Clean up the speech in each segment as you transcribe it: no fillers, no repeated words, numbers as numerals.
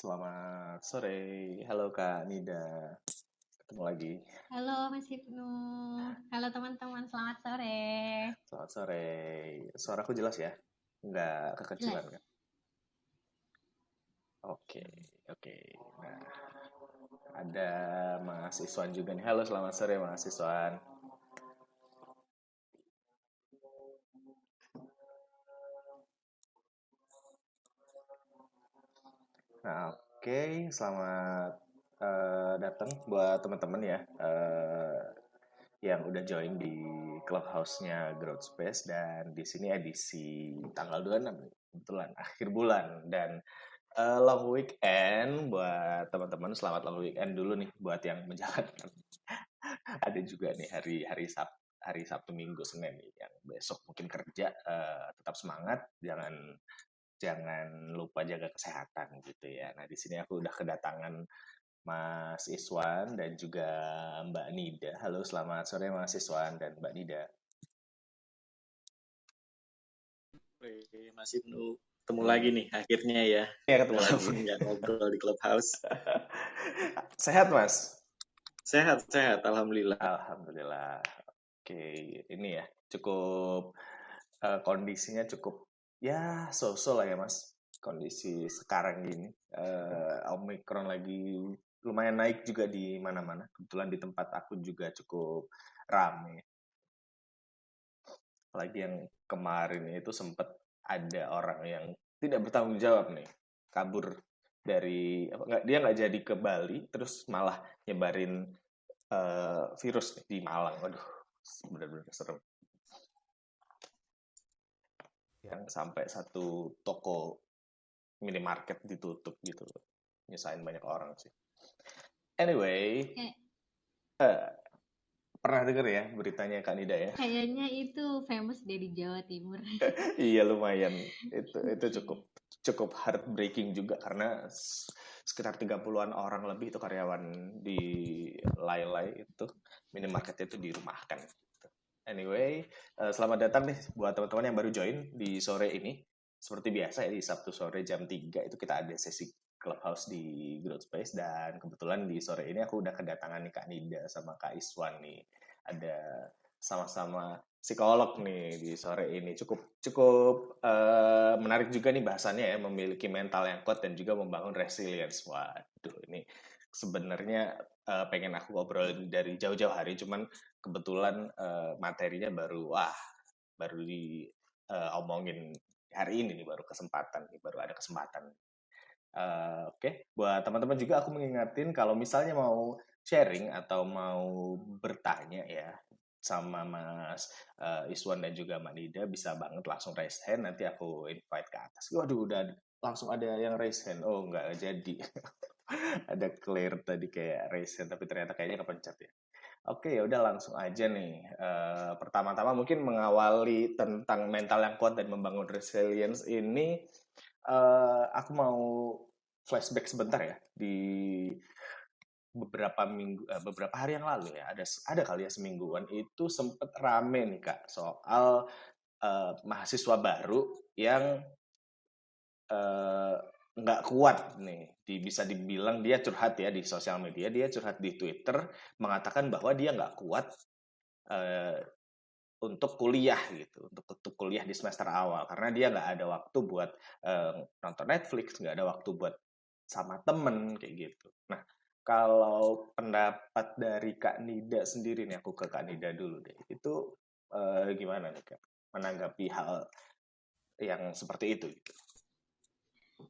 Selamat sore, halo Kak Nida, ketemu lagi. Halo Mas Ibnu, halo teman-teman, selamat sore. Selamat sore, suaraku jelas ya? Nggak kekecilan Jelas. kan? Oke, oke. Nah, ada Mas Iswan juga nih. Halo, selamat sore Mas Iswan. Nah, oke, selamat datang buat teman-teman ya yang udah join di clubhouse-nya Growth Space dan di sini edisi tanggal 26 nih, kebetulan akhir bulan dan long weekend buat teman-teman. Selamat long weekend dulu nih buat yang menjalankan. Ada juga nih hari Sabtu Minggu Senin nih yang besok mungkin kerja, tetap semangat, jangan jangan lupa jaga kesehatan gitu ya. Nah, di sini aku udah kedatangan Mas Iswan dan juga Mbak Nida. Halo, selamat sore Mas Iswan dan Mbak Nida. Oke, Mas Ibnu, ketemu lagi nih akhirnya ya. Ya, ketemu Udah lagi. lama nggak ngobrol di Clubhouse. Sehat, Mas? Sehat, sehat, Alhamdulillah. Alhamdulillah. Oke, ini ya cukup kondisinya cukup ya so-so lah ya Mas. Kondisi sekarang gini, Omicron lagi lumayan naik juga di mana-mana. Kebetulan di tempat aku juga cukup rame. Apalagi yang kemarin itu sempat ada orang yang tidak bertanggung jawab nih, kabur dari dia nggak jadi ke Bali, terus malah nyebarin virus nih di Malang. Waduh, benar-benar serem. Yang sampai satu toko minimarket ditutup gitu. Nyesain banyak orang sih. Anyway, Kayak, pernah denger ya beritanya Kak Nida ya? kayaknya itu famous deh di Jawa Timur. Iya lumayan. Itu cukup cukup heartbreaking juga karena sekitar 30-an orang lebih itu karyawan di Lai itu minimarket itu dirumahkan. Anyway, selamat datang nih buat teman-teman yang baru join di sore ini. Seperti biasa ya, di Sabtu sore jam 3 itu kita ada sesi Clubhouse di Growth Space. Dan kebetulan di sore ini aku udah kedatangan nih Kak Nida sama Kak Iswan nih. Ada sama-sama psikolog nih di sore ini. Cukup cukup menarik juga nih bahasannya ya, memiliki mental yang kuat dan juga membangun resilience. Waduh, ini sebenarnya pengen aku ngobrolin dari jauh-jauh hari, cuman kebetulan materinya baru diomongin hari ini nih, baru ada kesempatan. Oke, buat teman-teman juga aku mengingatin kalau misalnya mau sharing atau mau bertanya ya sama Mas Iswan dan juga Mbak Nida, bisa banget langsung raise hand, nanti aku invite ke atas. Waduh, udah langsung ada yang raise hand. Oh, nggak jadi. Ada clear tadi kayak raise hand, tapi ternyata kayaknya kepencet ya. Oke, ya udah langsung aja nih. Pertama-tama mungkin mengawali tentang mental yang kuat dan membangun resilience ini, aku mau flashback sebentar ya di beberapa hari yang lalu ya. Ada kali ya semingguan itu sempet rame nih Kak soal mahasiswa baru yang eh, nggak kuat nih. Bisa dibilang dia curhat ya di sosial media, dia curhat di Twitter mengatakan bahwa dia nggak kuat eh, untuk kuliah gitu, untuk kuliah di semester awal karena dia nggak ada waktu buat nonton Netflix, nggak ada waktu buat sama temen kayak gitu. Nah, kalau pendapat dari Kak Nida sendiri nih, aku ke Kak Nida dulu deh. Itu gimana nih Kak menanggapi hal yang seperti itu gitu?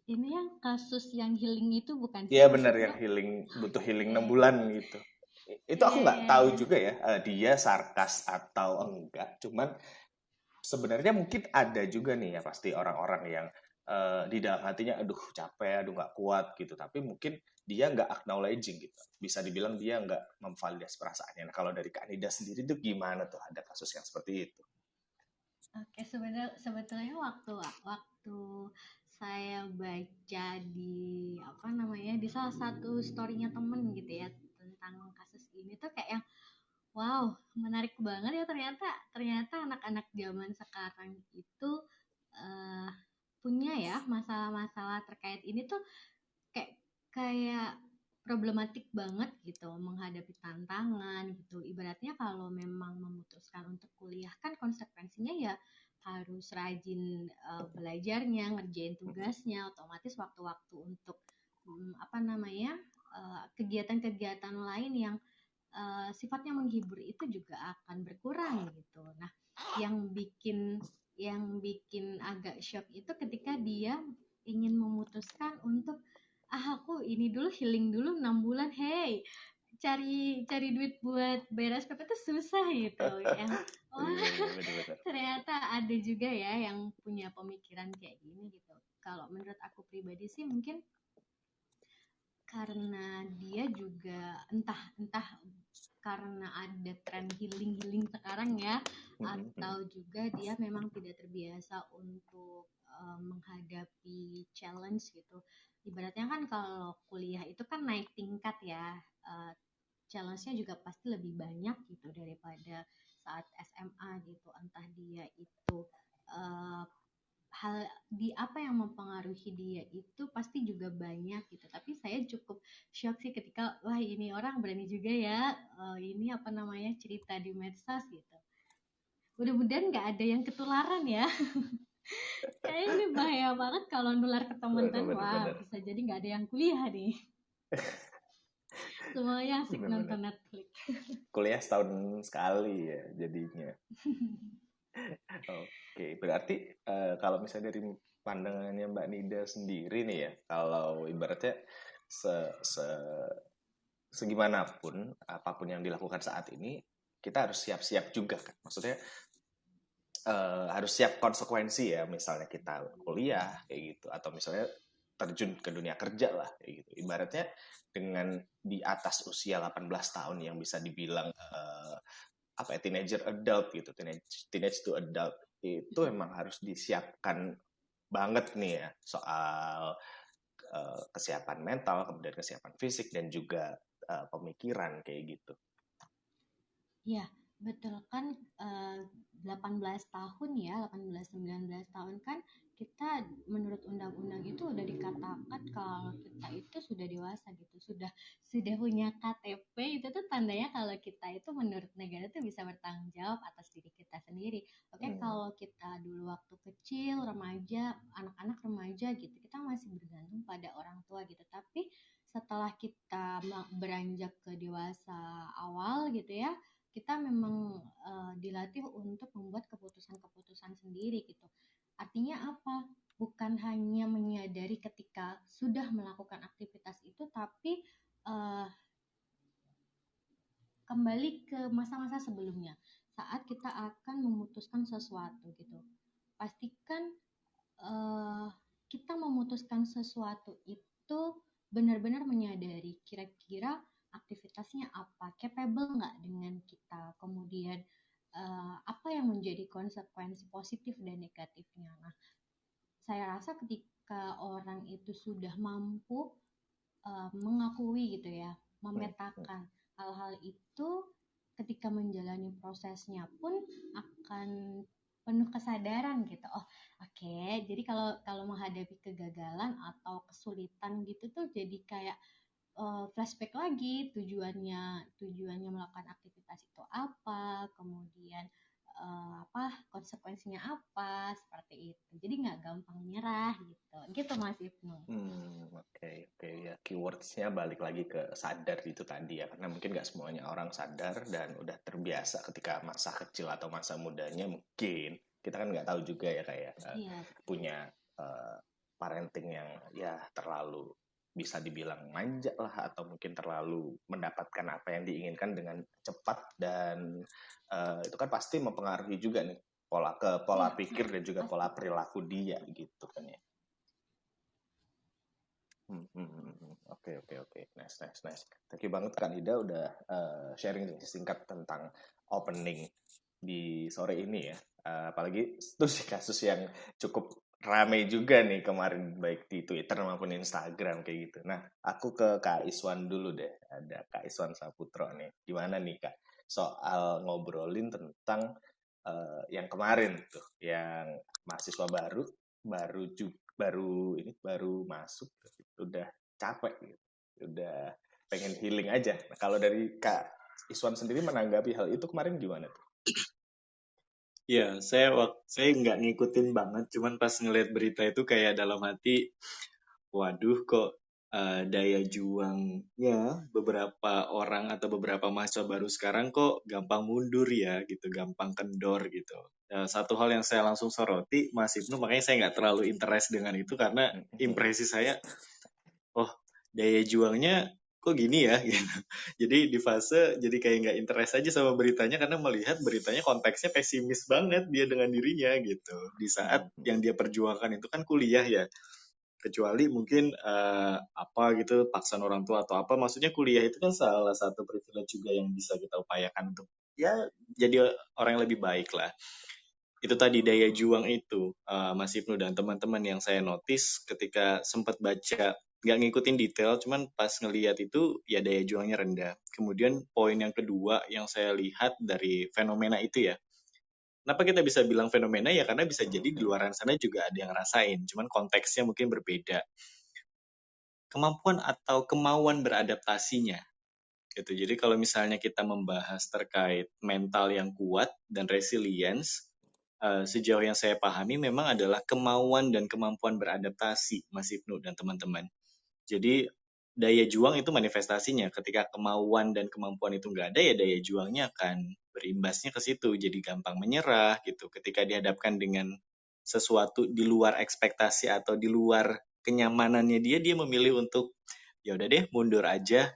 Ini yang kasus yang healing itu bukan sih Iya Mas benar, yang Ibnu? butuh healing 6 Iya, bulan gitu. Itu iya, aku nggak iya, tahu iya. juga ya, dia sarkas atau enggak. Cuman sebenarnya mungkin ada juga nih ya pasti orang-orang yang di dalam hatinya, aduh capek, aduh nggak kuat gitu. Tapi mungkin dia nggak acknowledging gitu. Bisa dibilang dia nggak memvalidasi perasaannya. Nah, kalau dari Kak Nida sendiri tuh gimana tuh ada kasus yang seperti itu? Oke, sebetulnya waktu saya baca di apa namanya di salah satu storynya temen gitu ya tentang kasus ini tuh kayak yang wow, menarik banget ya ternyata ternyata anak-anak zaman sekarang itu eh, punya ya masalah-masalah terkait ini tuh kayak kayak problematik banget gitu menghadapi tantangan gitu. Ibaratnya kalau memang memutuskan untuk kuliah kan konsekuensinya ya harus rajin belajarnya, ngerjain tugasnya, otomatis waktu-waktu untuk kegiatan-kegiatan lain yang sifatnya menghibur itu juga akan berkurang gitu. Nah, yang bikin agak shock itu ketika dia ingin memutuskan untuk aku ini dulu healing dulu 6 bulan, hey cari cari duit buat bayar SPP itu susah gitu. Yang Bener-bener. ternyata ada juga ya yang punya pemikiran kayak gini gitu. Kalau menurut aku pribadi sih mungkin karena dia juga entah karena ada tren healing sekarang ya, atau juga dia memang tidak terbiasa untuk menghadapi challenge gitu. Ibaratnya kan kalau kuliah itu kan naik tingkat ya, challenge-nya juga pasti lebih banyak gitu daripada saat SMA gitu. Entah dia itu uh, hal di apa yang mempengaruhi dia itu pasti juga banyak gitu. Tapi saya cukup shock sih ketika wah ini orang berani juga ya ini cerita di medsos gitu. Mudah-mudahan nggak ada yang ketularan ya. Kayaknya ini bahaya banget kalau nular ke teman-teman. Wah Bener-bener. bisa jadi nggak ada yang kuliah nih. Semuanya asik Bener-bener. nonton Netflix. Kuliah setahun sekali ya jadinya. Oke, berarti kalau misalnya dari pandangannya Mbak Nida sendiri nih ya, kalau ibaratnya segimanapun apapun yang dilakukan saat ini, kita harus siap-siap juga kan. Maksudnya harus siap konsekuensi ya, misalnya kita kuliah kayak gitu, atau misalnya terjun ke dunia kerja lah kayak gitu. Ibaratnya dengan di atas usia 18 tahun yang bisa dibilang teenager adult gitu, teenage to adult itu emang harus disiapkan banget nih ya soal kesiapan mental, kemudian kesiapan fisik dan juga pemikiran kayak gitu. Iya, betul kan 18 tahun ya, 18-19 tahun kan kita menurut undang-undang itu udah dikatakan kalau kita itu sudah dewasa gitu, sudah punya KTP itu tuh tandanya kalau kita itu menurut negara tuh bisa bertanggung jawab atas diri kita sendiri. Oke, kalau kita dulu waktu kecil, remaja, anak-anak remaja gitu, kita masih bergantung pada orang tua gitu. Tapi setelah kita beranjak ke dewasa awal gitu ya, kita memang dilatih untuk membuat keputusan-keputusan sendiri gitu. Artinya apa? Bukan hanya menyadari ketika sudah melakukan aktivitas itu, tapi kembali ke masa-masa sebelumnya saat kita akan memutuskan sesuatu gitu. Pastikan kita memutuskan sesuatu itu benar-benar menyadari kira-kira aktivitasnya apa, capable nggak dengan kita, kemudian apa yang menjadi konsekuensi positif dan negatifnya. Nah, saya rasa ketika orang itu sudah mampu mengakui gitu ya, memetakan hal-hal itu, ketika menjalani prosesnya pun akan penuh kesadaran gitu. Oh, oke. Jadi kalau kalau menghadapi kegagalan atau kesulitan gitu tuh jadi kayak flashback lagi tujuannya melakukan aktivitas itu apa, kemudian konsekuensinya apa, seperti itu. Jadi nggak gampang nyerah gitu Mas Ibnu. Oke ya, keywordsnya balik lagi ke sadar itu tadi ya, karena mungkin nggak semuanya orang sadar dan udah terbiasa ketika masa kecil atau masa mudanya, mungkin kita kan nggak tahu juga ya kayak punya parenting yang ya terlalu bisa dibilang manja lah, atau mungkin terlalu mendapatkan apa yang diinginkan dengan cepat, dan itu kan pasti mempengaruhi juga nih pola pikir dan juga pola perilaku dia gitu kan ya. Oke. Nice. Thank you banget Kak Ida udah sharing singkat tentang opening di sore ini ya. Apalagi itu sih kasus yang cukup rame juga nih kemarin, baik di Twitter maupun Instagram kayak gitu. Nah, aku ke Kak Iswan dulu deh. Ada Kak Iswan Saputro nih. Gimana nih Kak soal ngobrolin tentang yang kemarin tuh, yang mahasiswa baru masuk udah capek gitu. Udah pengen healing aja. Nah, kalau dari Kak Iswan sendiri menanggapi hal itu kemarin gimana tuh? Ya, saya nggak ngikutin banget, cuman pas ngeliat berita itu kayak dalam hati, waduh kok daya juangnya beberapa orang atau beberapa mahasiswa baru sekarang kok gampang mundur ya gitu, gampang kendor gitu. Satu hal yang saya langsung soroti, Mas Ibnu, makanya saya nggak terlalu interest dengan itu karena impresi saya, oh daya juangnya kok gini ya gitu. Jadi di fase jadi kayak nggak interest aja sama beritanya karena melihat beritanya konteksnya pesimis banget dia dengan dirinya gitu. Di saat yang dia perjuangkan itu kan kuliah ya. Kecuali mungkin apa gitu paksaan orang tua atau apa, maksudnya kuliah itu kan salah satu privilege juga yang bisa kita upayakan untuk ya jadi orang yang lebih baik lah. Itu tadi daya juang itu, Mas Ibnu dan teman-teman yang saya notice ketika sempat baca, nggak ngikutin detail, cuman pas ngelihat itu ya daya juangnya rendah. Kemudian poin yang kedua yang saya lihat dari fenomena itu ya, kenapa kita bisa bilang fenomena ya karena bisa jadi di luar sana juga ada yang ngerasain, cuman konteksnya mungkin berbeda. Kemampuan atau kemauan beradaptasinya gitu. Jadi kalau misalnya kita membahas terkait mental yang kuat dan resilience, sejauh yang saya pahami memang adalah kemauan dan kemampuan beradaptasi, Mas Ibnu dan teman-teman. Jadi daya juang itu manifestasinya. Ketika kemauan dan kemampuan itu nggak ada, ya daya juangnya akan berimbasnya ke situ. Jadi gampang menyerah gitu. Ketika dihadapkan dengan sesuatu di luar ekspektasi atau di luar kenyamanannya dia memilih untuk ya udah deh mundur aja,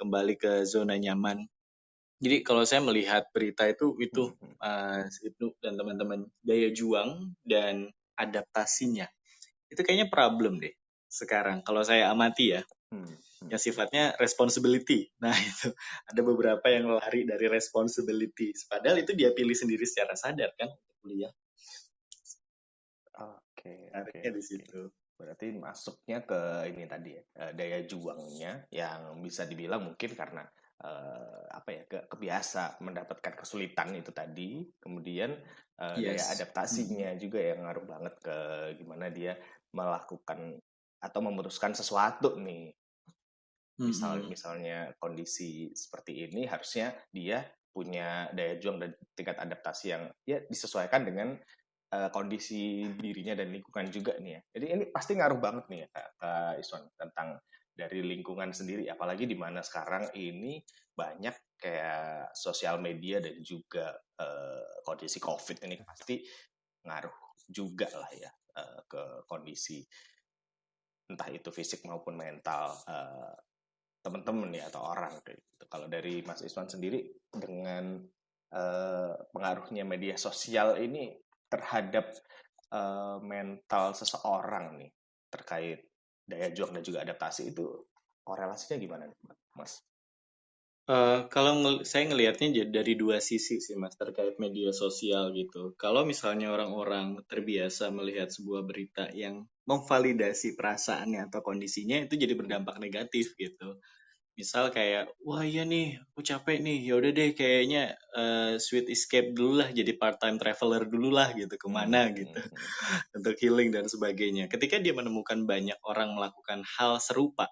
kembali ke zona nyaman. Jadi kalau saya melihat berita itu Ibnu dan teman-teman, daya juang dan adaptasinya itu kayaknya problem deh sekarang kalau saya amati ya, yang sifatnya responsibility. Nah itu ada beberapa yang lari dari responsibility, padahal itu dia pilih sendiri secara sadar kan untuk kuliah. Tariknya di situ. Berarti masuknya ke ini tadi ya, daya juangnya yang bisa dibilang mungkin karena apa ya kebiasa mendapatkan kesulitan itu tadi, kemudian daya adaptasinya juga yang ngaruh banget ke gimana dia melakukan atau memutuskan sesuatu nih. Misalnya kondisi seperti ini harusnya dia punya daya juang dan tingkat adaptasi yang ya disesuaikan dengan kondisi dirinya dan lingkungan juga nih ya. Jadi ini pasti ngaruh banget nih ya Kak Iswan tentang dari lingkungan sendiri, apalagi di mana sekarang ini banyak kayak sosial media dan juga kondisi COVID ini pasti ngaruh juga lah ya ke kondisi entah itu fisik maupun mental teman-teman ya atau orang kayak gitu. Kalau dari Mas Iswan sendiri dengan pengaruhnya media sosial ini terhadap mental seseorang nih terkait daya juang dan juga adaptasi itu korelasinya gimana nih, Mas? Kalau saya ngelihatnya dari dua sisi sih Mas terkait media sosial gitu. Kalau misalnya orang-orang terbiasa melihat sebuah berita yang memvalidasi perasaannya atau kondisinya itu jadi berdampak negatif gitu. Misal kayak, wah iya nih, aku capek nih, ya udah deh kayaknya sweet escape dulu lah, jadi part-time traveler dulu lah gitu, kemana gitu, untuk healing dan sebagainya. Ketika dia menemukan banyak orang melakukan hal serupa,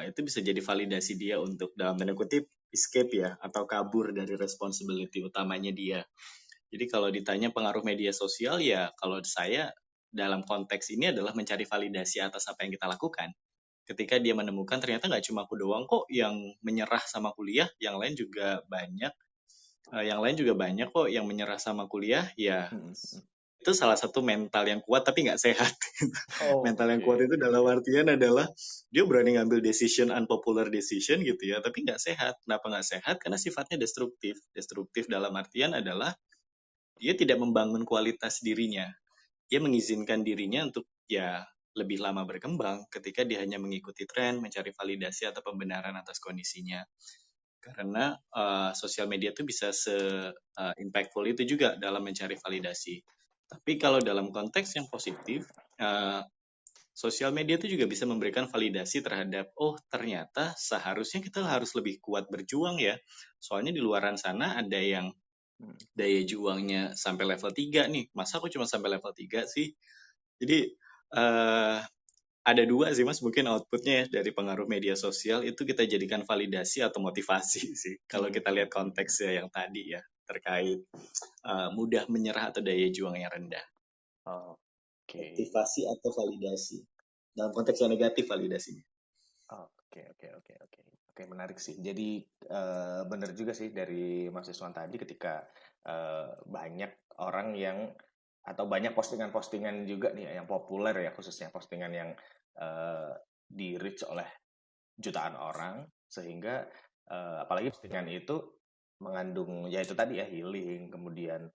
itu bisa jadi validasi dia untuk dalam tanda kutip escape ya, atau kabur dari responsibility utamanya dia. Jadi kalau ditanya pengaruh media sosial ya, kalau saya dalam konteks ini adalah mencari validasi atas apa yang kita lakukan. Ketika dia menemukan ternyata nggak cuma aku doang kok yang menyerah sama kuliah, yang lain juga banyak kok yang menyerah sama kuliah, ya itu salah satu mental yang kuat tapi nggak sehat. Mental yang kuat itu dalam artian adalah dia berani ngambil decision, unpopular decision gitu ya, tapi nggak sehat. Kenapa nggak sehat? Karena sifatnya destruktif. Destruktif dalam artian adalah dia tidak membangun kualitas dirinya. Dia mengizinkan dirinya untuk ya lebih lama berkembang ketika dia hanya mengikuti tren, mencari validasi atau pembenaran atas kondisinya. Karena sosial media itu bisa se-impactful itu juga dalam mencari validasi. Tapi kalau dalam konteks yang positif, sosial media itu juga bisa memberikan validasi terhadap, oh ternyata seharusnya kita harus lebih kuat berjuang ya. Soalnya di luaran sana ada yang daya juangnya sampai level 3 nih. Masa aku cuma sampai level 3 sih? Jadi ada dua sih Mas, mungkin outputnya ya dari pengaruh media sosial itu kita jadikan validasi atau motivasi sih. Kalau kita lihat konteksnya yang tadi ya terkait mudah menyerah atau daya juang yang rendah. Oke. Motivasi atau validasi. Dalam konteks yang negatif validasinya. Oke, menarik sih. Jadi benar juga sih dari Mas Iswan tadi ketika banyak orang yang atau banyak postingan-postingan juga nih yang populer ya, khususnya postingan yang di reach oleh jutaan orang, sehingga apalagi postingan itu mengandung ya itu tadi ya healing, kemudian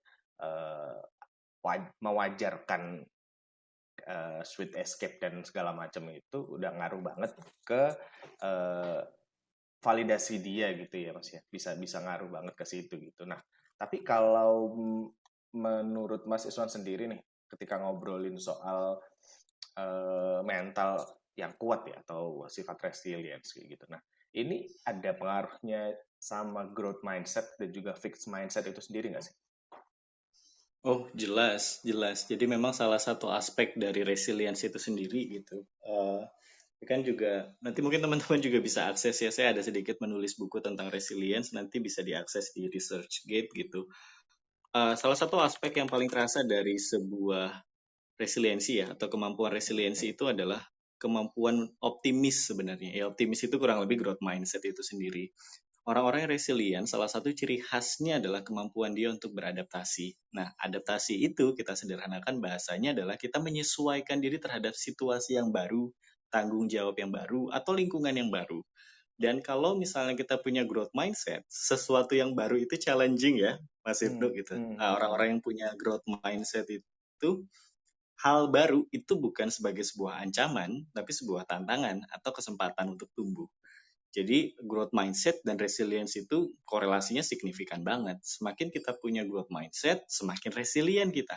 mewajarkan sweet escape dan segala macam itu udah ngaruh banget ke validasi dia gitu ya Mas ya, bisa ngaruh banget ke situ gitu. Nah tapi kalau menurut Mas Iswan sendiri nih ketika ngobrolin soal mental yang kuat ya atau sifat resilience kayak gitu. Nah ini ada pengaruhnya sama growth mindset dan juga fixed mindset itu sendiri nggak sih? Oh, jelas. Jadi memang salah satu aspek dari resilience itu sendiri gitu. Kan juga nanti mungkin teman-teman juga bisa akses ya. Saya ada sedikit menulis buku tentang resilience, nanti bisa diakses di ResearchGate gitu. Salah satu aspek yang paling terasa dari sebuah resiliensi ya atau kemampuan resiliensi itu adalah kemampuan optimis sebenarnya. Ya optimis itu kurang lebih growth mindset itu sendiri. Orang-orang yang resilient, salah satu ciri khasnya adalah kemampuan dia untuk beradaptasi. Nah, adaptasi itu kita sederhanakan bahasanya adalah kita menyesuaikan diri terhadap situasi yang baru, tanggung jawab yang baru, atau lingkungan yang baru. Dan kalau misalnya kita punya growth mindset, sesuatu yang baru itu challenging ya, Mas Ibnu gitu. Orang-orang yang punya growth mindset itu, hal baru itu bukan sebagai sebuah ancaman, tapi sebuah tantangan atau kesempatan untuk tumbuh. Jadi growth mindset dan resilience itu korelasinya signifikan banget. Semakin kita punya growth mindset, semakin resilient kita.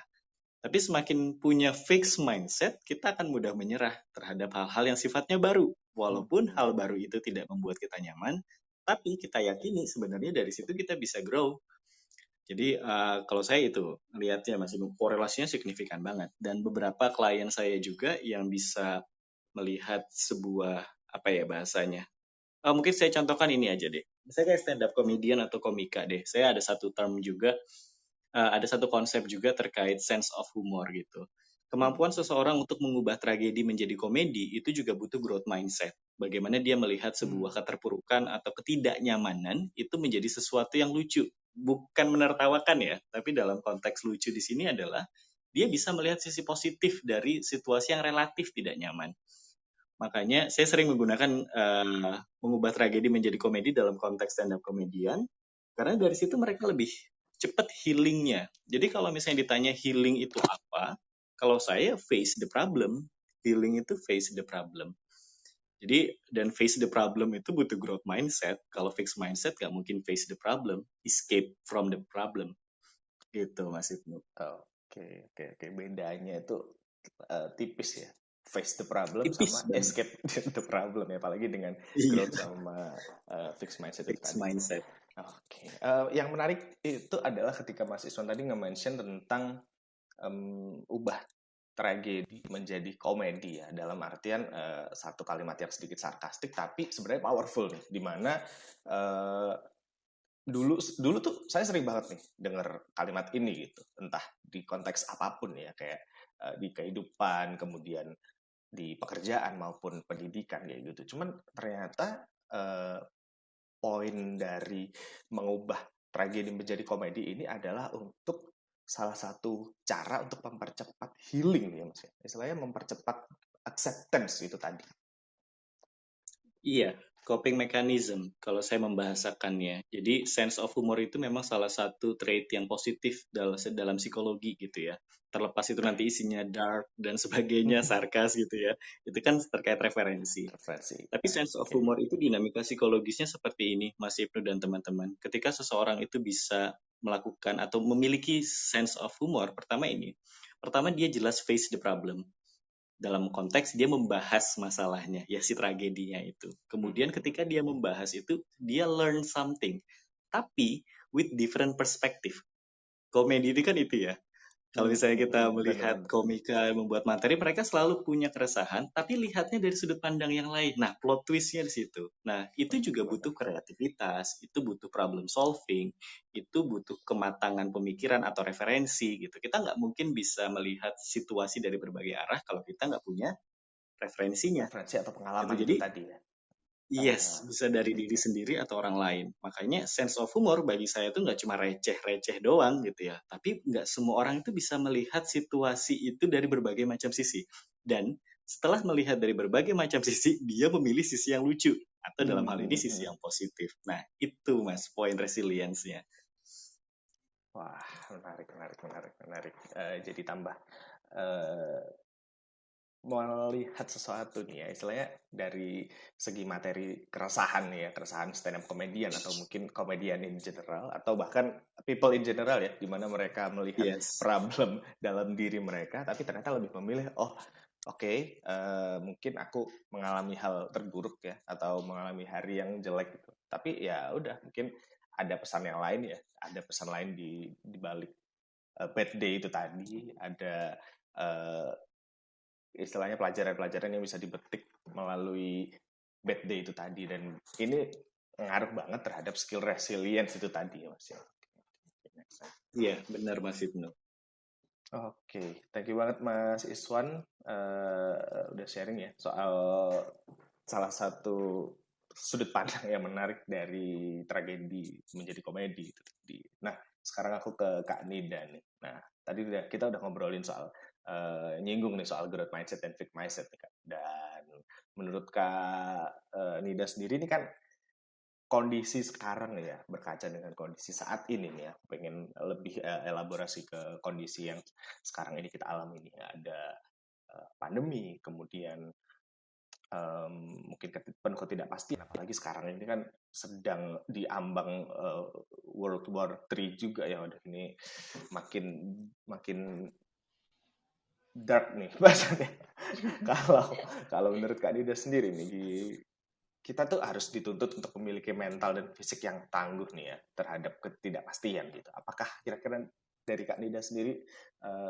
Tapi semakin punya fixed mindset, kita akan mudah menyerah terhadap hal-hal yang sifatnya baru. Walaupun hal baru itu tidak membuat kita nyaman, tapi kita yakini sebenarnya dari situ kita bisa grow. Jadi kalau saya itu lihatnya masih korelasinya signifikan banget. Dan beberapa klien saya juga yang bisa melihat sebuah apa ya bahasanya, mungkin saya contohkan ini aja deh. Saya kayak stand up comedian atau komika deh. Saya ada satu term juga, ada satu konsep juga terkait sense of humor gitu. Kemampuan seseorang untuk mengubah tragedi menjadi komedi itu juga butuh growth mindset. Bagaimana dia melihat sebuah keterpurukan atau ketidaknyamanan itu menjadi sesuatu yang lucu. Bukan menertawakan ya, tapi dalam konteks lucu di sini adalah dia bisa melihat sisi positif dari situasi yang relatif tidak nyaman. Makanya saya sering menggunakan mengubah tragedi menjadi komedi dalam konteks stand up comedian, karena dari situ mereka lebih cepat healingnya. Jadi kalau misalnya ditanya healing itu apa, kalau saya face the problem, healing itu face the problem. Jadi dan face the problem itu butuh growth mindset. Kalau fixed mindset nggak mungkin face the problem, escape from the problem. Gitu Mas Ibnu. Oke. Bedanya itu tipis ya. Face the problem Tipis sama banget. escape the problem ya, apalagi dengan growth sama fixed mindset itu Fixed tadi. mindset. Oke. Yang menarik itu adalah ketika Mas Iswan tadi nge-mention tentang ubah tragedi menjadi komedi ya, dalam artian satu kalimat yang sedikit sarkastik tapi sebenarnya powerful nih, dimana dulu tuh saya sering banget nih dengar kalimat ini gitu, entah di konteks apapun ya, kayak di kehidupan, kemudian di pekerjaan maupun pendidikan kayak gitu. Cuman ternyata poin dari mengubah tragedi menjadi komedi ini adalah untuk salah satu cara untuk mempercepat healing ya Mas ya. Istilahnya mempercepat acceptance itu tadi. Iya, coping mechanism kalau saya membahasakannya. Jadi sense of humor itu memang salah satu trait yang positif dalam psikologi gitu ya. Terlepas itu nanti isinya dark dan sebagainya, sarkas gitu ya. Itu kan terkait referensi. Tapi sense of humor itu dinamika psikologisnya seperti ini, Mas Ibnu dan teman-teman. Ketika seseorang itu bisa melakukan atau memiliki sense of humor, pertama dia jelas face the problem. Dalam konteks dia membahas masalahnya, ya si tragedinya itu. Kemudian ketika dia membahas itu, dia learn something. Tapi with different perspective. Komedi itu kan itu ya. Kalau misalnya kita melihat Benar-benar. komika membuat materi, mereka selalu punya keresahan, tapi lihatnya dari sudut pandang yang lain. Nah, plot twistnya di situ. Nah, itu juga butuh kreativitas, itu butuh problem solving, itu butuh kematangan pemikiran atau referensi gitu. Kita nggak mungkin bisa melihat situasi dari berbagai arah kalau kita nggak punya referensinya. Referensi atau Gitu. pengalaman itu Jadi, tadi ya. yes, bisa dari Oke, diri oke. sendiri atau orang lain. Makanya sense of humor bagi saya itu nggak cuma receh-receh doang gitu ya. Tapi nggak semua orang itu bisa melihat situasi itu dari berbagai macam sisi. Dan setelah melihat dari berbagai macam sisi, dia memilih sisi yang lucu. Atau dalam hal ini sisi Hmm. yang positif. Nah, itu mas, poin resilience-nya. Wah, menarik. Jadi tambah eh, melihat sesuatu nih ya, istilahnya dari segi materi keresahan nih ya, keresahan stand up comedian atau mungkin komedian in general atau bahkan people in general ya, di mana mereka melihat Yes. problem dalam diri mereka, tapi ternyata lebih memilih, oke, mungkin aku mengalami hal terburuk ya, atau mengalami hari yang jelek gitu. Tapi ya udah, mungkin ada pesan yang lain ya, ada pesan lain di balik bad day itu tadi, ada eh, istilahnya pelajaran-pelajaran yang bisa dipetik melalui bad day itu tadi, dan ini ngaruh banget terhadap skill resilience itu tadi ya mas ya. Iya, benar Mas Ibnu. Oke, thank you banget Mas Iswan, udah sharing ya soal salah satu sudut pandang yang menarik dari tragedi menjadi komedi itu tadi. Nah, sekarang aku ke Kak Nida nih. Nah, tadi kita udah ngobrolin soal nyinggung nih soal growth mindset dan fixed mindset nih Kak. Dan menurut Kak Nida sendiri ini kan kondisi sekarang ya, berkaca dengan kondisi saat ini nih ya, pengen lebih elaborasi ke kondisi yang sekarang ini kita alami nih. Ada pandemi, kemudian mungkin penuh ketidakpastian, apalagi sekarang ini kan sedang diambang World War III juga ya, udah ini makin makin dark nih bahasanya. kalau kalau menurut Kak Dida sendiri nih, kita tuh harus dituntut untuk memiliki mental dan fisik yang tangguh nih ya terhadap ketidakpastian gitu. Apakah kira-kira dari Kak Nida sendiri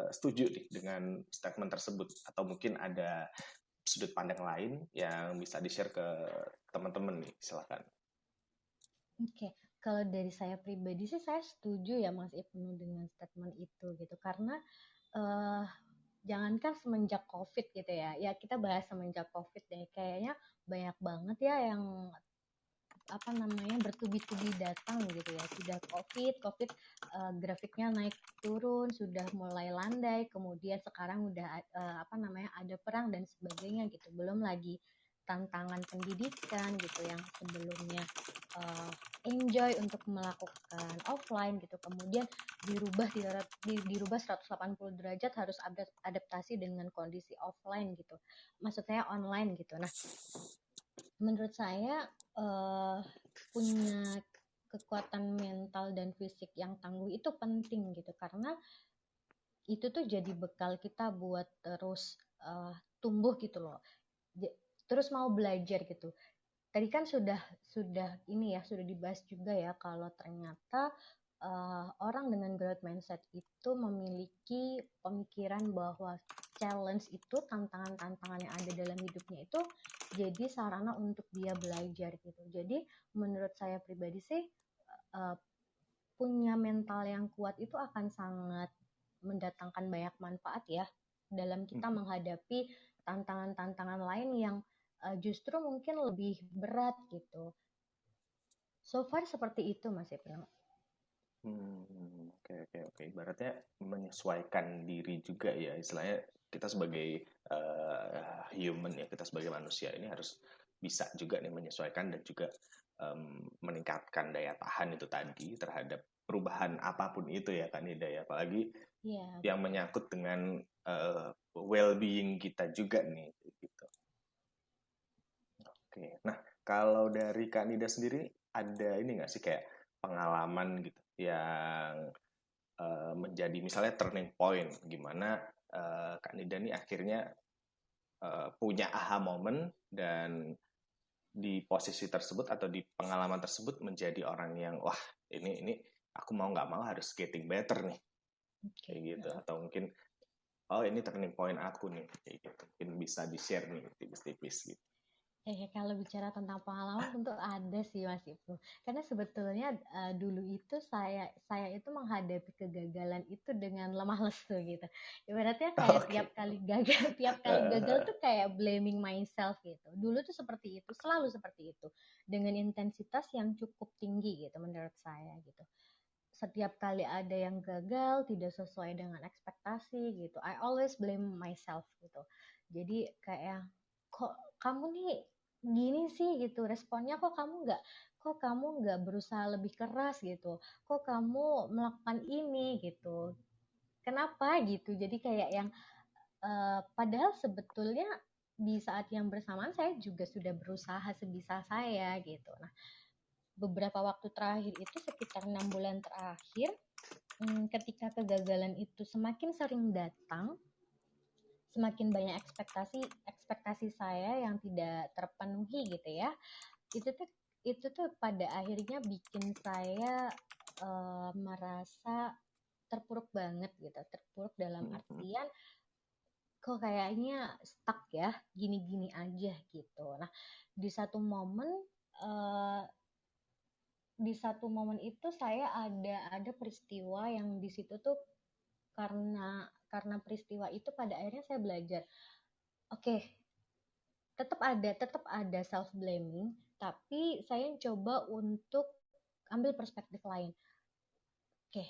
setuju nih dengan statement tersebut, atau mungkin ada sudut pandang lain yang bisa di-share ke teman-teman nih, silakan. Oke, kalau dari saya pribadi sih saya setuju ya Mas Ibnu dengan statement itu gitu karena eh jangankan semenjak COVID gitu ya, ya kita bahas semenjak COVID deh, kayaknya banyak banget ya yang apa namanya bertubi-tubi datang gitu ya, sudah COVID grafiknya naik turun, sudah mulai landai, kemudian sekarang udah apa namanya ada perang dan sebagainya gitu, belum lagi tantangan pendidikan gitu yang sebelumnya enjoy untuk melakukan offline gitu, kemudian dirubah 180 derajat harus adaptasi dengan kondisi offline gitu, maksud saya online gitu. Nah, menurut saya punya kekuatan mental dan fisik yang tangguh itu penting gitu karena itu tuh jadi bekal kita buat terus tumbuh gitu loh, terus mau belajar gitu. Tadi kan sudah ini ya sudah dibahas juga ya kalau ternyata orang dengan growth mindset itu memiliki pemikiran bahwa challenge itu, tantangan-tantangan yang ada dalam hidupnya itu jadi sarana untuk dia belajar gitu. Jadi menurut saya pribadi sih uh, punya mental yang kuat itu akan sangat mendatangkan banyak manfaat ya dalam kita menghadapi tantangan-tantangan lain yang justru mungkin lebih berat gitu. So far seperti itu Mas Ibnu. Oke. Ibaratnya menyesuaikan diri juga ya, istilahnya kita sebagai human ya, kita sebagai manusia ini harus bisa juga nih menyesuaikan dan juga meningkatkan daya tahan itu tadi terhadap perubahan apapun itu ya kan Nida ya, apalagi Iya, yang betul. menyangkut dengan well-being kita juga nih gitu. Oke, nah kalau dari Kak Nida sendiri ada ini nggak sih kayak pengalaman gitu yang menjadi misalnya turning point, gimana Kak Nida nih akhirnya punya aha moment, dan di posisi tersebut atau di pengalaman tersebut menjadi orang yang wah, ini aku mau nggak mau harus getting better nih. kayak gitu. Atau mungkin oh ini turning point aku nih, kayak gitu. Mungkin bisa di-share nih tipis-tipis gitu. Kalau bicara tentang pengalaman tentu ada sih Mas Ibnu. Karena sebetulnya dulu itu saya itu menghadapi kegagalan itu dengan lemah lesu gitu. Ibaratnya kayak Oke. tiap kali gagal tuh kayak blaming myself gitu. Dulu tuh seperti itu, selalu seperti itu. Dengan intensitas yang cukup tinggi gitu menurut saya gitu. Setiap kali ada yang gagal tidak sesuai dengan ekspektasi gitu, I always blame myself gitu. Jadi kayak kok kamu nih gini sih gitu responnya, kok kamu nggak berusaha lebih keras gitu, kok kamu melakukan ini gitu, kenapa gitu. Jadi kayak yang padahal sebetulnya di saat yang bersamaan saya juga sudah berusaha sebisa saya gitu. Nah, beberapa waktu terakhir itu sekitar 6 bulan terakhir, ketika kegagalan itu semakin sering datang, semakin banyak ekspektasi saya yang tidak terpenuhi gitu ya. Itu tuh pada akhirnya bikin saya merasa terpuruk banget gitu. Terpuruk dalam artian kok kayaknya stuck ya, gini-gini aja gitu. Nah, di satu momen eh, itu saya ada peristiwa yang di situ tuh, karena peristiwa itu pada akhirnya saya belajar. Oke, tetap ada self blaming, tapi saya coba untuk ambil perspektif lain. Oke,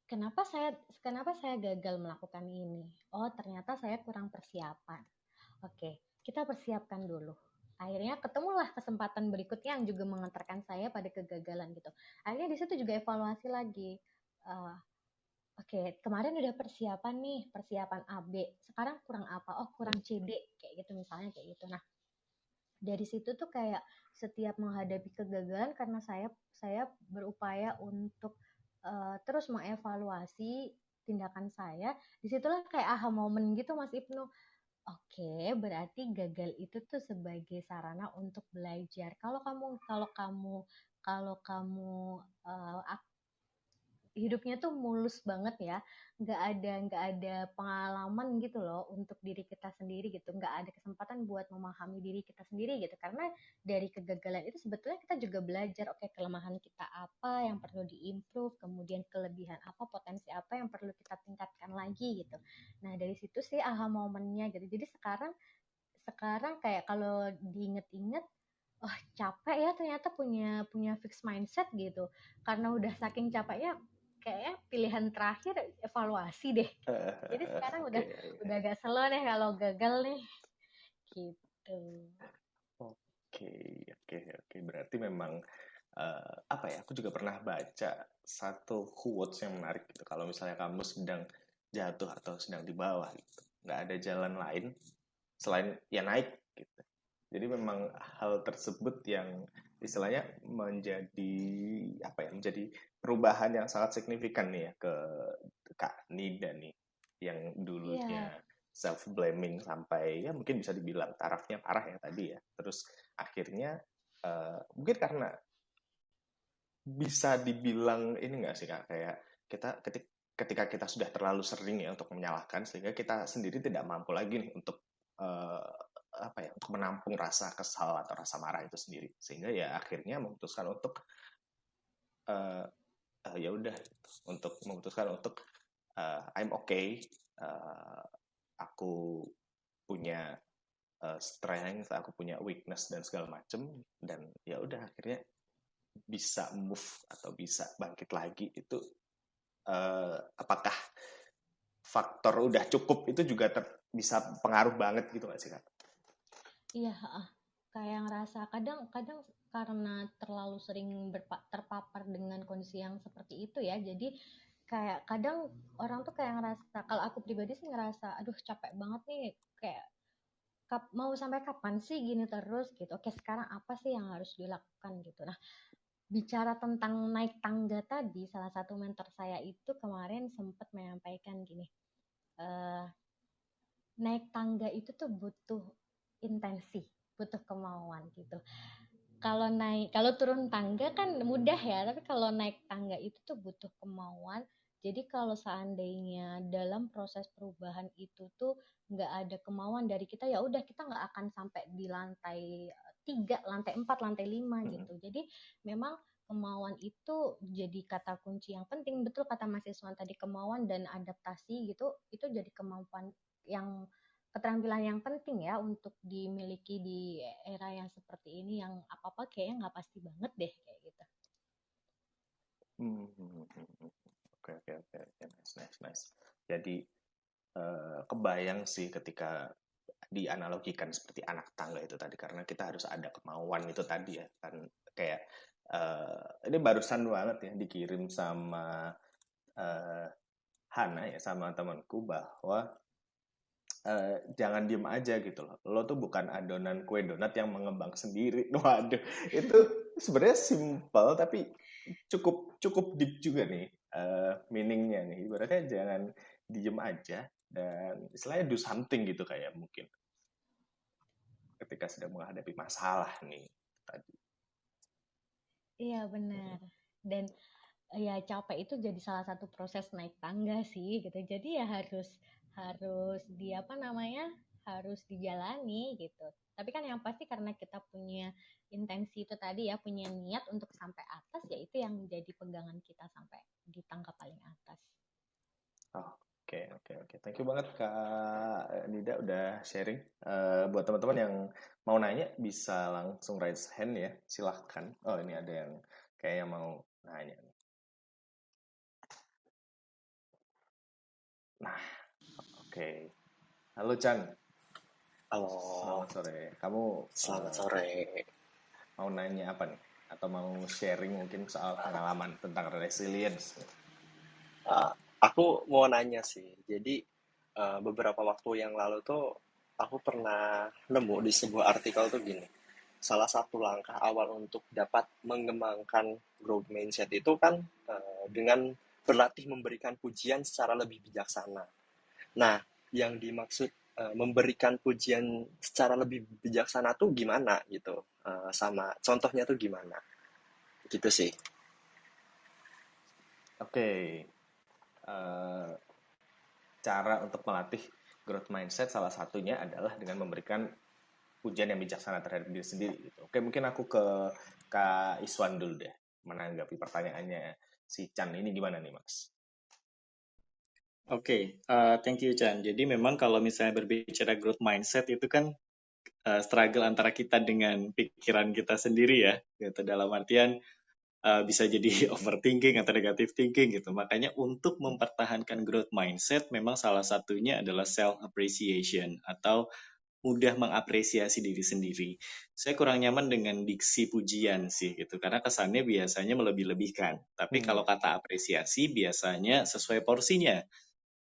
kenapa saya gagal melakukan ini? Oh, ternyata saya kurang persiapan. Oke, kita persiapkan dulu. Akhirnya ketemulah kesempatan berikutnya yang juga mengantarkan saya pada kegagalan gitu. Akhirnya di situ juga evaluasi lagi. Uh, Oke, kemarin udah persiapan nih, persiapan A, B. Sekarang kurang apa? Oh, kurang C, D. Kayak gitu misalnya kayak gitu. Nah, dari situ tuh kayak setiap menghadapi kegagalan, karena saya berupaya untuk terus mengevaluasi tindakan saya. Disitulah kayak aha momen gitu Mas Ibnu. Oke, berarti gagal itu tuh sebagai sarana untuk belajar. Kalau kamu hidupnya tuh mulus banget ya, nggak ada pengalaman gitu loh untuk diri kita sendiri gitu, nggak ada kesempatan buat memahami diri kita sendiri gitu, karena dari kegagalan itu sebetulnya kita juga belajar, oke, kelemahan kita apa yang perlu diimprove, kemudian kelebihan apa, potensi apa yang perlu kita tingkatkan lagi gitu. Nah, dari situ sih aha momennya gitu. Jadi sekarang kayak kalau diinget-inget, oh capek ya ternyata punya punya fixed mindset gitu, karena udah saking capeknya kayaknya pilihan terakhir evaluasi deh. Jadi sekarang udah Oke. udah agak slow deh kalau gagal nih gitu. Oke, oke, oke. Berarti memang apa ya? Aku juga pernah baca satu quotes yang menarik gitu. Kalau misalnya kamu sedang jatuh atau sedang di bawah gitu, nggak ada jalan lain selain ya naik gitu. Jadi memang hal tersebut yang istilahnya menjadi apa ya? Menjadi perubahan yang sangat signifikan nih ya ke Kak Nida nih, yang dulunya Iya, self blaming sampai ya mungkin bisa dibilang tarafnya parah ya tadi ya. Terus akhirnya mungkin karena bisa dibilang ini nggak sih Kak, kayak kita ketika kita sudah terlalu sering ya untuk menyalahkan, sehingga kita sendiri tidak mampu lagi nih untuk eh, apa ya, untuk menampung rasa kesal atau rasa marah itu sendiri, sehingga ya akhirnya memutuskan untuk eh, ya udah, untuk memutuskan untuk I'm okay, eh, aku punya strength, aku punya weakness dan segala macem, dan ya udah akhirnya bisa move atau bisa bangkit lagi. Itu apakah faktor udah cukup itu juga bisa pengaruh banget gitu nggak sih Kak? iya, kayak ngerasa kadang-kadang karena terlalu sering terpapar dengan kondisi yang seperti itu ya, jadi kayak kadang orang tuh kayak ngerasa, kalau aku pribadi sih ngerasa aduh capek banget nih, kayak mau sampai kapan sih gini terus gitu. Oke, sekarang apa sih yang harus dilakukan gitu. Nah, bicara tentang naik tangga tadi, salah satu mentor saya itu kemarin sempat menyampaikan gini, eh, naik tangga itu tuh butuh intensi, butuh kemauan gitu. Kalau turun tangga kan mudah ya, tapi kalau naik tangga itu tuh butuh kemauan Jadi kalau seandainya dalam proses perubahan itu tuh nggak ada kemauan dari kita, ya udah kita nggak akan sampai di lantai 3, lantai 4, lantai 5 gitu. Jadi memang kemauan itu jadi kata kunci yang penting. Betul kata Mas Iswan tadi, kemauan dan adaptasi gitu, itu jadi kemampuan yang keterampilan yang penting ya untuk dimiliki di era yang seperti ini, yang apa-apa kayaknya nggak pasti banget deh kayak gitu. Oke, nice. Jadi kebayang sih ketika dianalogikan seperti anak tangga itu tadi, karena kita harus ada kemauan itu tadi ya kan, kayak ini barusan banget ya dikirim sama Hana ya, sama temanku, bahwa jangan diem aja gitu loh. Lo tuh bukan adonan kue donat yang mengembang sendiri. Waduh, itu sebenarnya simple tapi cukup deep juga nih meaningnya nih. Ibaratnya jangan diem aja dan istilahnya do something gitu, kayak mungkin ketika sedang menghadapi masalah nih tadi. Iya benar. Dan ya capek itu jadi salah satu proses naik tangga sih gitu. Jadi ya harus harus di apa namanya, harus dijalani gitu. Tapi kan yang pasti karena kita punya intensi itu tadi ya, punya niat untuk sampai atas, ya itu yang menjadi pegangan kita sampai di tangga paling atas. Oke. Thank you banget Kak Nida udah sharing. Buat teman-teman yang mau nanya bisa langsung raise hand ya, silahkan. Oh, ini ada yang kayaknya mau nanya. Nah, oke. Halo Chan, Halo, selamat sore. Kamu selamat sore. mau nanya apa nih? Atau mau sharing mungkin soal pengalaman tentang resilience? Aku mau nanya sih. Jadi beberapa waktu yang lalu tuh aku pernah nemu di sebuah artikel tuh gini. Salah satu langkah awal untuk dapat mengembangkan growth mindset itu kan dengan berlatih memberikan pujian secara lebih bijaksana. Nah, yang dimaksud memberikan pujian secara lebih bijaksana tuh gimana gitu? Sama contohnya tuh gimana? Gitu sih. Oke. Cara untuk melatih growth mindset salah satunya adalah dengan memberikan pujian yang bijaksana terhadap diri sendiri gitu. Oke, mungkin aku ke Kak Iswan dulu deh menanggapi pertanyaannya si Chan ini, gimana nih Mas? Oke, thank you Chan. Jadi memang kalau misalnya berbicara growth mindset itu kan struggle antara kita dengan pikiran kita sendiri ya, gitu. Dalam artian bisa jadi overthinking atau negative thinking gitu. Makanya untuk mempertahankan growth mindset memang salah satunya adalah self appreciation atau mudah mengapresiasi diri sendiri. Saya kurang nyaman dengan diksi pujian sih gitu, karena kesannya biasanya melebih-lebihkan. Tapi kalau kata apresiasi biasanya sesuai porsinya.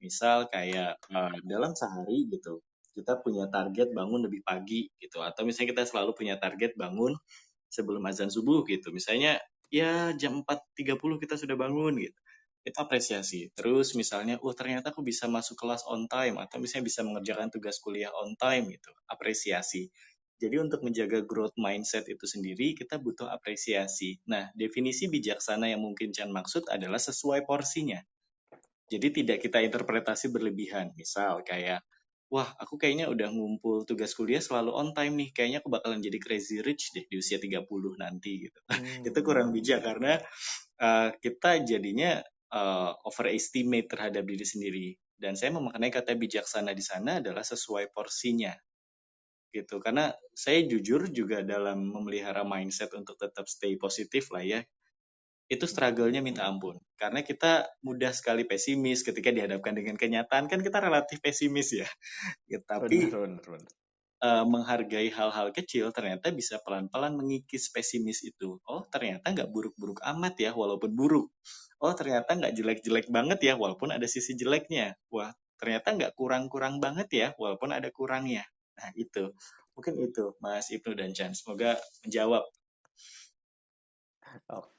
Misal kayak dalam sehari gitu, kita punya target bangun lebih pagi gitu, atau misalnya kita selalu punya target bangun sebelum azan subuh gitu. Misalnya ya jam 4.30 kita sudah bangun gitu. Itu apresiasi. Terus misalnya, ternyata aku bisa masuk kelas on time, atau misalnya bisa mengerjakan tugas kuliah on time gitu. Apresiasi. Jadi untuk menjaga growth mindset itu sendiri, kita butuh apresiasi. Nah, definisi bijaksana yang mungkin Chan maksud adalah sesuai porsinya. Jadi tidak kita interpretasi berlebihan. Misal kayak, wah aku kayaknya udah ngumpul tugas kuliah selalu on time nih. Kayaknya aku bakalan jadi crazy rich deh di usia 30 nanti gitu. Itu kurang bijak karena kita jadinya overestimate terhadap diri sendiri. Dan saya memaknai kata bijaksana di sana adalah sesuai porsinya gitu. Karena saya jujur juga dalam memelihara mindset untuk tetap stay positif lah ya, itu struggle-nya minta ampun. Karena kita mudah sekali pesimis ketika dihadapkan dengan kenyataan, kan kita relatif pesimis ya. Tapi Bener. menghargai hal-hal kecil ternyata bisa pelan-pelan mengikis pesimis itu. Oh ternyata nggak buruk-buruk amat ya walaupun buruk. Oh ternyata nggak jelek-jelek banget ya walaupun ada sisi jeleknya. Wah ternyata nggak kurang-kurang banget ya walaupun ada kurangnya. Nah itu. Mungkin itu Mas Ibnu dan Chan. Semoga menjawab. Oke.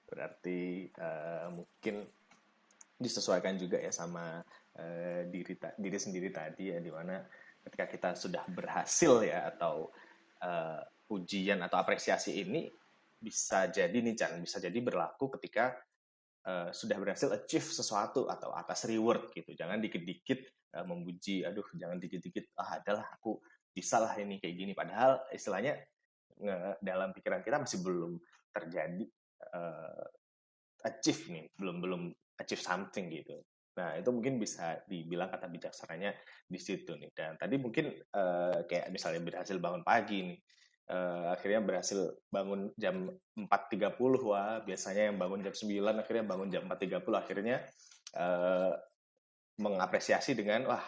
Berarti mungkin disesuaikan juga ya sama diri sendiri tadi ya, dimana ketika kita sudah berhasil ya, atau pujian atau apresiasi ini bisa jadi nih Chan, bisa jadi berlaku ketika sudah berhasil achieve sesuatu atau atas reward gitu. Jangan dikit-dikit memuji, aduh jangan dikit-dikit adalah aku bisa lah ini kayak gini. Padahal istilahnya dalam pikiran kita masih belum terjadi achieve nih, belum achieve something gitu. Nah itu mungkin bisa dibilang kata bijaksananya di situ nih. Dan tadi mungkin kayak misalnya berhasil bangun pagi nih, akhirnya berhasil bangun jam 4.30, wah biasanya yang bangun jam 9 akhirnya bangun jam 4.30, akhirnya mengapresiasi dengan wah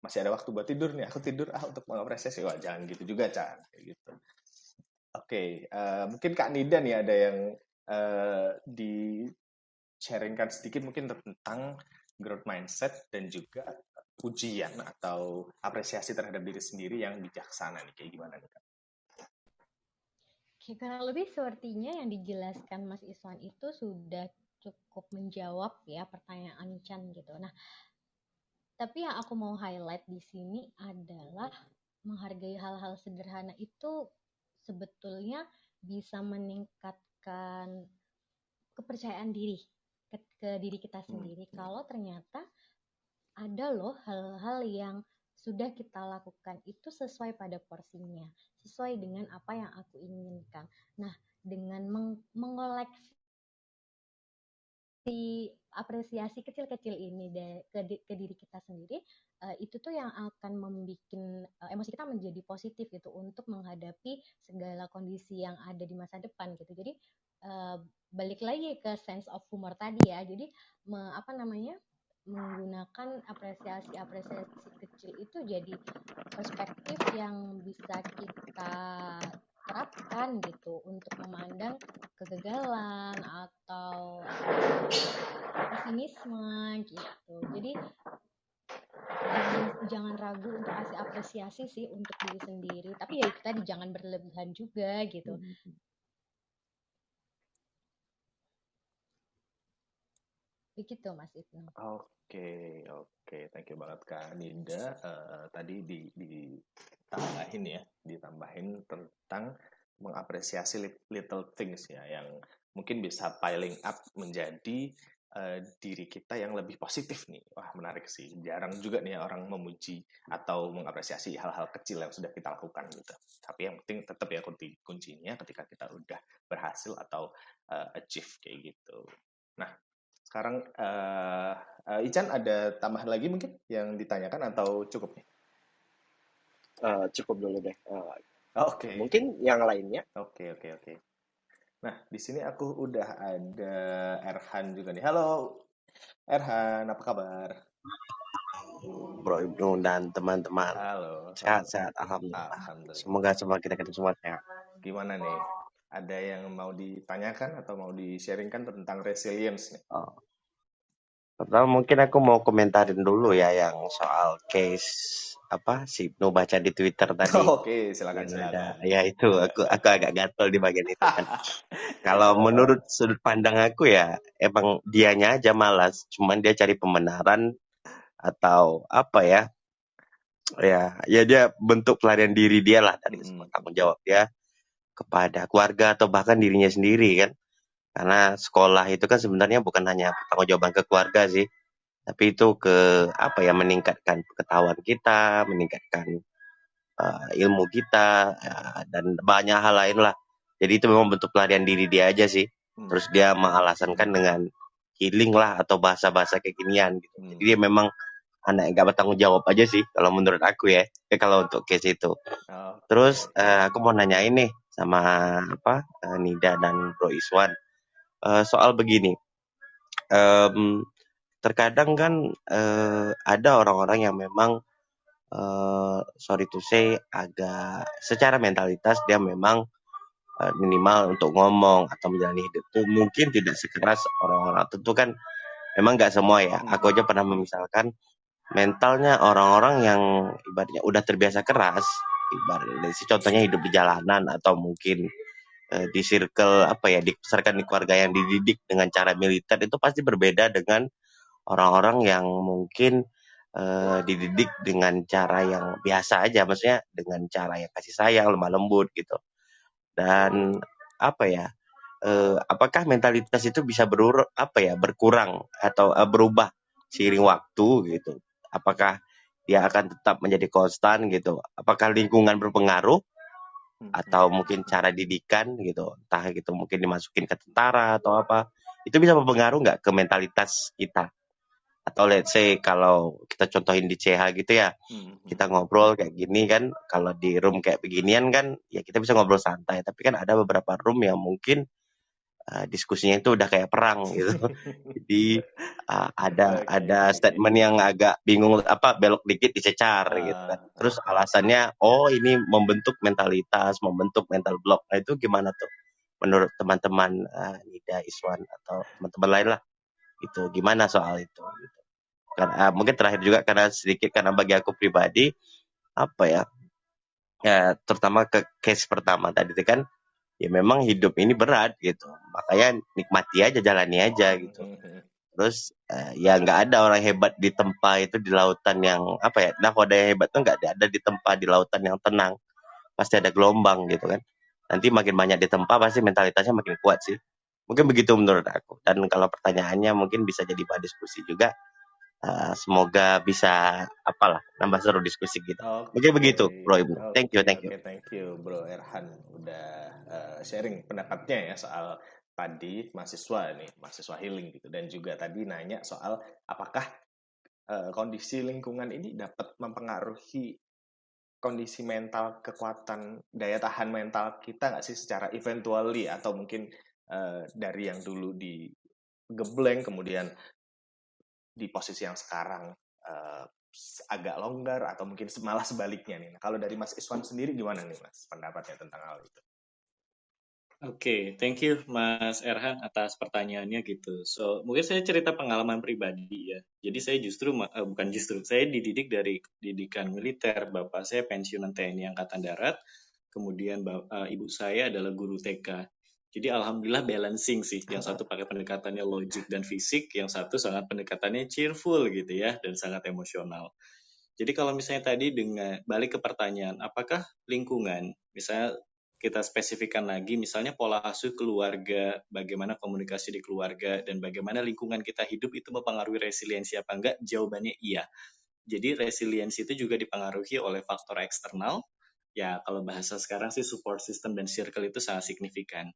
masih ada waktu buat tidur nih, aku tidur untuk mengapresiasi. Wah jangan gitu juga Chan, kayak gitu. Oke, mungkin Kak Nida nih ada yang di sharingkan sedikit mungkin tentang growth mindset dan juga pujian atau apresiasi terhadap diri sendiri yang bijaksana nih, kayak gimana nih Kak? Oke, kurang lebih sepertinya yang dijelaskan Mas Iswan itu sudah cukup menjawab ya pertanyaan Chan gitu. Nah, tapi yang aku mau highlight di sini adalah menghargai hal-hal sederhana itu sebetulnya bisa meningkatkan kepercayaan diri ke diri kita sendiri. Kalau ternyata ada loh hal-hal yang sudah kita lakukan itu sesuai pada porsinya, sesuai dengan apa yang aku inginkan. Nah, dengan mengoleksi apresiasi kecil-kecil ini ke diri kita sendiri, itu tuh yang akan membuat emosi kita menjadi positif gitu untuk menghadapi segala kondisi yang ada di masa depan gitu. Jadi balik lagi ke sense of humor tadi ya. Jadi menggunakan apresiasi kecil itu jadi perspektif yang bisa kita terapkan gitu untuk memandang kegagalan atau pesimisme gitu. Jadi jangan ragu untuk kasih apresiasi sih untuk diri sendiri. Tapi ya itu tadi jangan berlebihan juga gitu. Begitu Mas Ibnu. Oke, thank you banget Kak Ninda. Tadi ditambahin tentang mengapresiasi little things ya, yang mungkin bisa piling up menjadi diri kita yang lebih positif nih. Wah menarik sih, jarang juga nih orang memuji atau mengapresiasi hal-hal kecil yang sudah kita lakukan gitu. Tapi yang penting tetap ya kuncinya ketika kita udah berhasil atau achieve kayak gitu. Nah, sekarang Ican ada tambahan lagi mungkin yang ditanyakan atau cukup nih? Cukup dulu deh. Oke. Mungkin yang lainnya. Oke. Nah, di sini aku udah ada Erhan juga nih. Halo, Erhan, apa kabar? Bro Ibnu dan teman-teman. Halo. Sehat, alhamdulillah. Semoga kita semua sehat. Gimana nih? Ada yang mau ditanyakan atau mau di-sharingkan tentang resilience nih? Pertama mungkin aku mau komentarin dulu ya yang soal case si Ibnu baca di Twitter tadi. Oke, silakan. Ya itu aku agak gatel di bagian itu kan. Kalau menurut sudut pandang aku ya emang dianya aja malas, cuman dia cari pembenaran atau apa ya. Ya dia bentuk pelarian diri dia lah dari semua tanggung jawab dia kepada keluarga atau bahkan dirinya sendiri kan. Karena sekolah itu kan sebenarnya bukan hanya pertanggungjawaban ke keluarga sih, tapi itu meningkatkan pengetahuan kita, meningkatkan ilmu kita, dan banyak hal lain lah. Jadi itu memang bentuk pelarian diri dia aja sih. Terus dia mengalasankan dengan healing lah atau bahasa-bahasa kekinian gitu. Jadi dia memang anak yang gak bertanggung jawab aja sih kalau menurut aku ya. Kalau untuk case itu. Terus aku mau nanya ini sama Nida dan Bro Iswan. Soal begini, terkadang kan ada orang-orang yang memang sorry to say agak secara mentalitas dia memang minimal untuk ngomong atau menjalani hidup itu mungkin tidak sekeras orang-orang. Tentu kan memang nggak semua ya. Aku aja pernah memisalkan mentalnya orang-orang yang ibaratnya udah terbiasa keras, ibaratnya contohnya hidup di jalanan atau mungkin di circle dibesarkan di keluarga yang dididik dengan cara militer, itu pasti berbeda dengan orang-orang yang mungkin dididik dengan cara yang biasa aja, maksudnya dengan cara yang kasih sayang, lemah lembut gitu. Dan apakah mentalitas itu bisa berkurang atau berubah seiring waktu gitu? Apakah dia akan tetap menjadi konstan gitu? Apakah lingkungan berpengaruh atau mungkin cara didikan gitu, entah gitu mungkin dimasukin ke tentara atau apa, itu bisa berpengaruh nggak ke mentalitas kita? Atau let's say kalau kita contohin di CH gitu ya, kita ngobrol kayak gini kan, kalau di room kayak beginian kan, ya kita bisa ngobrol santai. Tapi kan ada beberapa room yang mungkin diskusinya itu udah kayak perang gitu. Jadi ada Oke. statement yang agak bingung belok dikit dicecar gitu kan. Terus alasannya ini membentuk mentalitas, membentuk mental block. Nah itu gimana tuh menurut teman-teman Nida, Iswan atau teman-teman lain lah itu gimana soal itu gitu. Karena mungkin terakhir juga karena bagi aku pribadi ya terutama ke case pertama tadi itu kan ya memang hidup ini berat gitu, makanya nikmati aja, jalani aja gitu. Terus ya nggak ada orang hebat di tempat itu di lautan yang nah kalau ada yang hebat tuh nggak ada di tempat di lautan yang tenang, pasti ada gelombang gitu kan. Nanti makin banyak di tempat pasti mentalitasnya makin kuat sih, mungkin begitu menurut aku. Dan kalau pertanyaannya mungkin bisa jadi bahan diskusi juga. Semoga bisa nambah seru diskusi kita. Mungkin begitu bro ibu. Thank you. Thank you Bro Erhan udah sharing pendapatnya ya soal tadi mahasiswa healing gitu, dan juga tadi nanya soal apakah kondisi lingkungan ini dapat mempengaruhi kondisi mental, kekuatan daya tahan mental kita nggak sih secara eventually, atau mungkin dari yang dulu digebleng kemudian di posisi yang sekarang agak longgar, atau mungkin malah sebaliknya nih. Nah, kalau dari Mas Iswan sendiri gimana nih Mas pendapatnya tentang hal itu? Oke, thank you Mas Erhan atas pertanyaannya gitu. So, mungkin saya cerita pengalaman pribadi ya. Jadi saya saya dididik dari didikan militer. Bapak saya pensiunan TNI Angkatan Darat. Kemudian ibu saya adalah guru TK. Jadi alhamdulillah balancing sih. Yang satu pakai pendekatannya logik dan fisik, yang satu sangat pendekatannya cheerful gitu ya, dan sangat emosional. Jadi kalau misalnya tadi dengan balik ke pertanyaan, apakah lingkungan, misalnya kita spesifikkan lagi, misalnya pola asuh keluarga, bagaimana komunikasi di keluarga, dan bagaimana lingkungan kita hidup itu mempengaruhi resiliensi apa enggak? Jawabannya iya. Jadi resiliensi itu juga dipengaruhi oleh faktor eksternal. Ya, kalau bahasa sekarang sih support system dan circle itu sangat signifikan.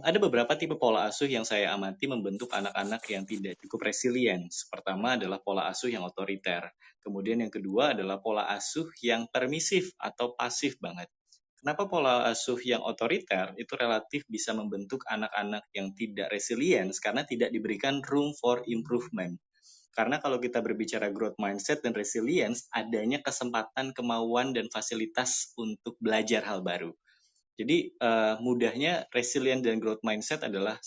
Ada beberapa tipe pola asuh yang saya amati membentuk anak-anak yang tidak cukup resilient. Pertama adalah pola asuh yang otoriter. Kemudian yang kedua adalah pola asuh yang permisif atau pasif banget. Kenapa pola asuh yang otoriter itu relatif bisa membentuk anak-anak yang tidak resilient? Karena tidak diberikan room for improvement. Karena kalau kita berbicara growth mindset dan resilience, adanya kesempatan, kemauan, dan fasilitas untuk belajar hal baru. Jadi mudahnya resilient dan growth mindset adalah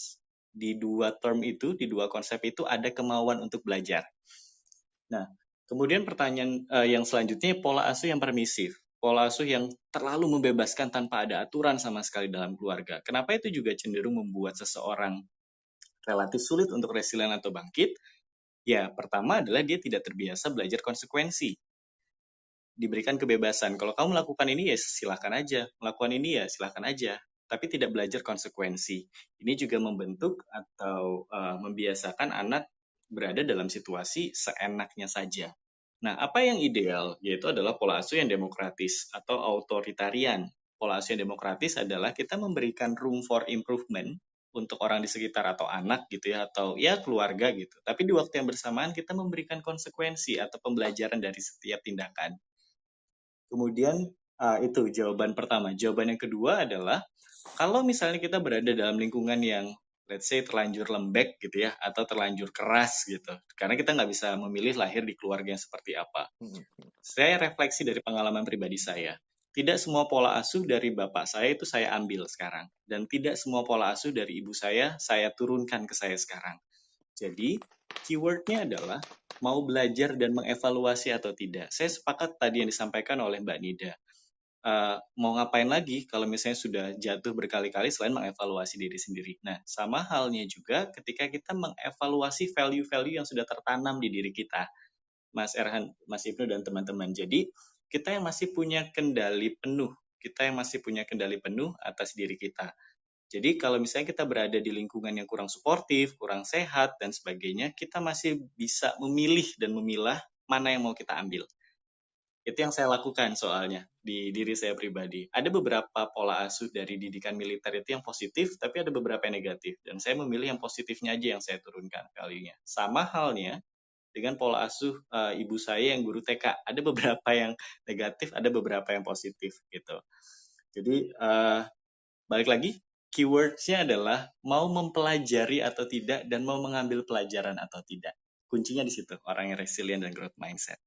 di dua term itu, di dua konsep itu ada kemauan untuk belajar. Nah, kemudian pertanyaan yang selanjutnya pola asuh yang permisif. Pola asuh yang terlalu membebaskan tanpa ada aturan sama sekali dalam keluarga. Kenapa itu juga cenderung membuat seseorang relatif sulit untuk resilient atau bangkit? Ya, pertama adalah dia tidak terbiasa belajar konsekuensi. Diberikan kebebasan. Kalau kamu melakukan ini ya silakan aja, melakukan ini ya silakan aja, tapi tidak belajar konsekuensi. Ini juga membentuk atau membiasakan anak berada dalam situasi seenaknya saja. Nah, apa yang ideal? Yaitu adalah pola asuh yang demokratis atau authoritarian. Pola asuh yang demokratis adalah kita memberikan room for improvement untuk orang di sekitar atau anak gitu ya, atau ya keluarga gitu. Tapi di waktu yang bersamaan kita memberikan konsekuensi atau pembelajaran dari setiap tindakan. Kemudian itu jawaban pertama. Jawaban yang kedua adalah kalau misalnya kita berada dalam lingkungan yang let's say terlanjur lembek gitu ya, atau terlanjur keras gitu. Karena kita nggak bisa memilih lahir di keluarga yang seperti apa. Saya refleksi dari pengalaman pribadi saya. Tidak semua pola asuh dari bapak saya itu saya ambil sekarang. Dan tidak semua pola asuh dari ibu saya turunkan ke saya sekarang. Jadi, keywordnya adalah mau belajar dan mengevaluasi atau tidak. Saya sepakat tadi yang disampaikan oleh Mbak Nida. Mau ngapain lagi kalau misalnya sudah jatuh berkali-kali selain mengevaluasi diri sendiri. Nah, sama halnya juga ketika kita mengevaluasi value-value yang sudah tertanam di diri kita. Mas Erhan, Mas Ibnu, dan teman-teman. Jadi, kita yang masih punya kendali penuh. Kita yang masih punya kendali penuh atas diri kita. Jadi kalau misalnya kita berada di lingkungan yang kurang suportif, kurang sehat, dan sebagainya, kita masih bisa memilih dan memilah mana yang mau kita ambil. Itu yang saya lakukan soalnya di diri saya pribadi. Ada beberapa pola asuh dari didikan militer itu yang positif, tapi ada beberapa yang negatif. Dan saya memilih yang positifnya aja yang saya turunkan kalinya. Sama halnya dengan pola asuh ibu saya yang guru TK. Ada beberapa yang negatif, ada beberapa yang positif gitu. Jadi balik lagi, keywordsnya adalah mau mempelajari atau tidak dan mau mengambil pelajaran atau tidak. Kuncinya di situ, orang yang resilient dan growth mindset.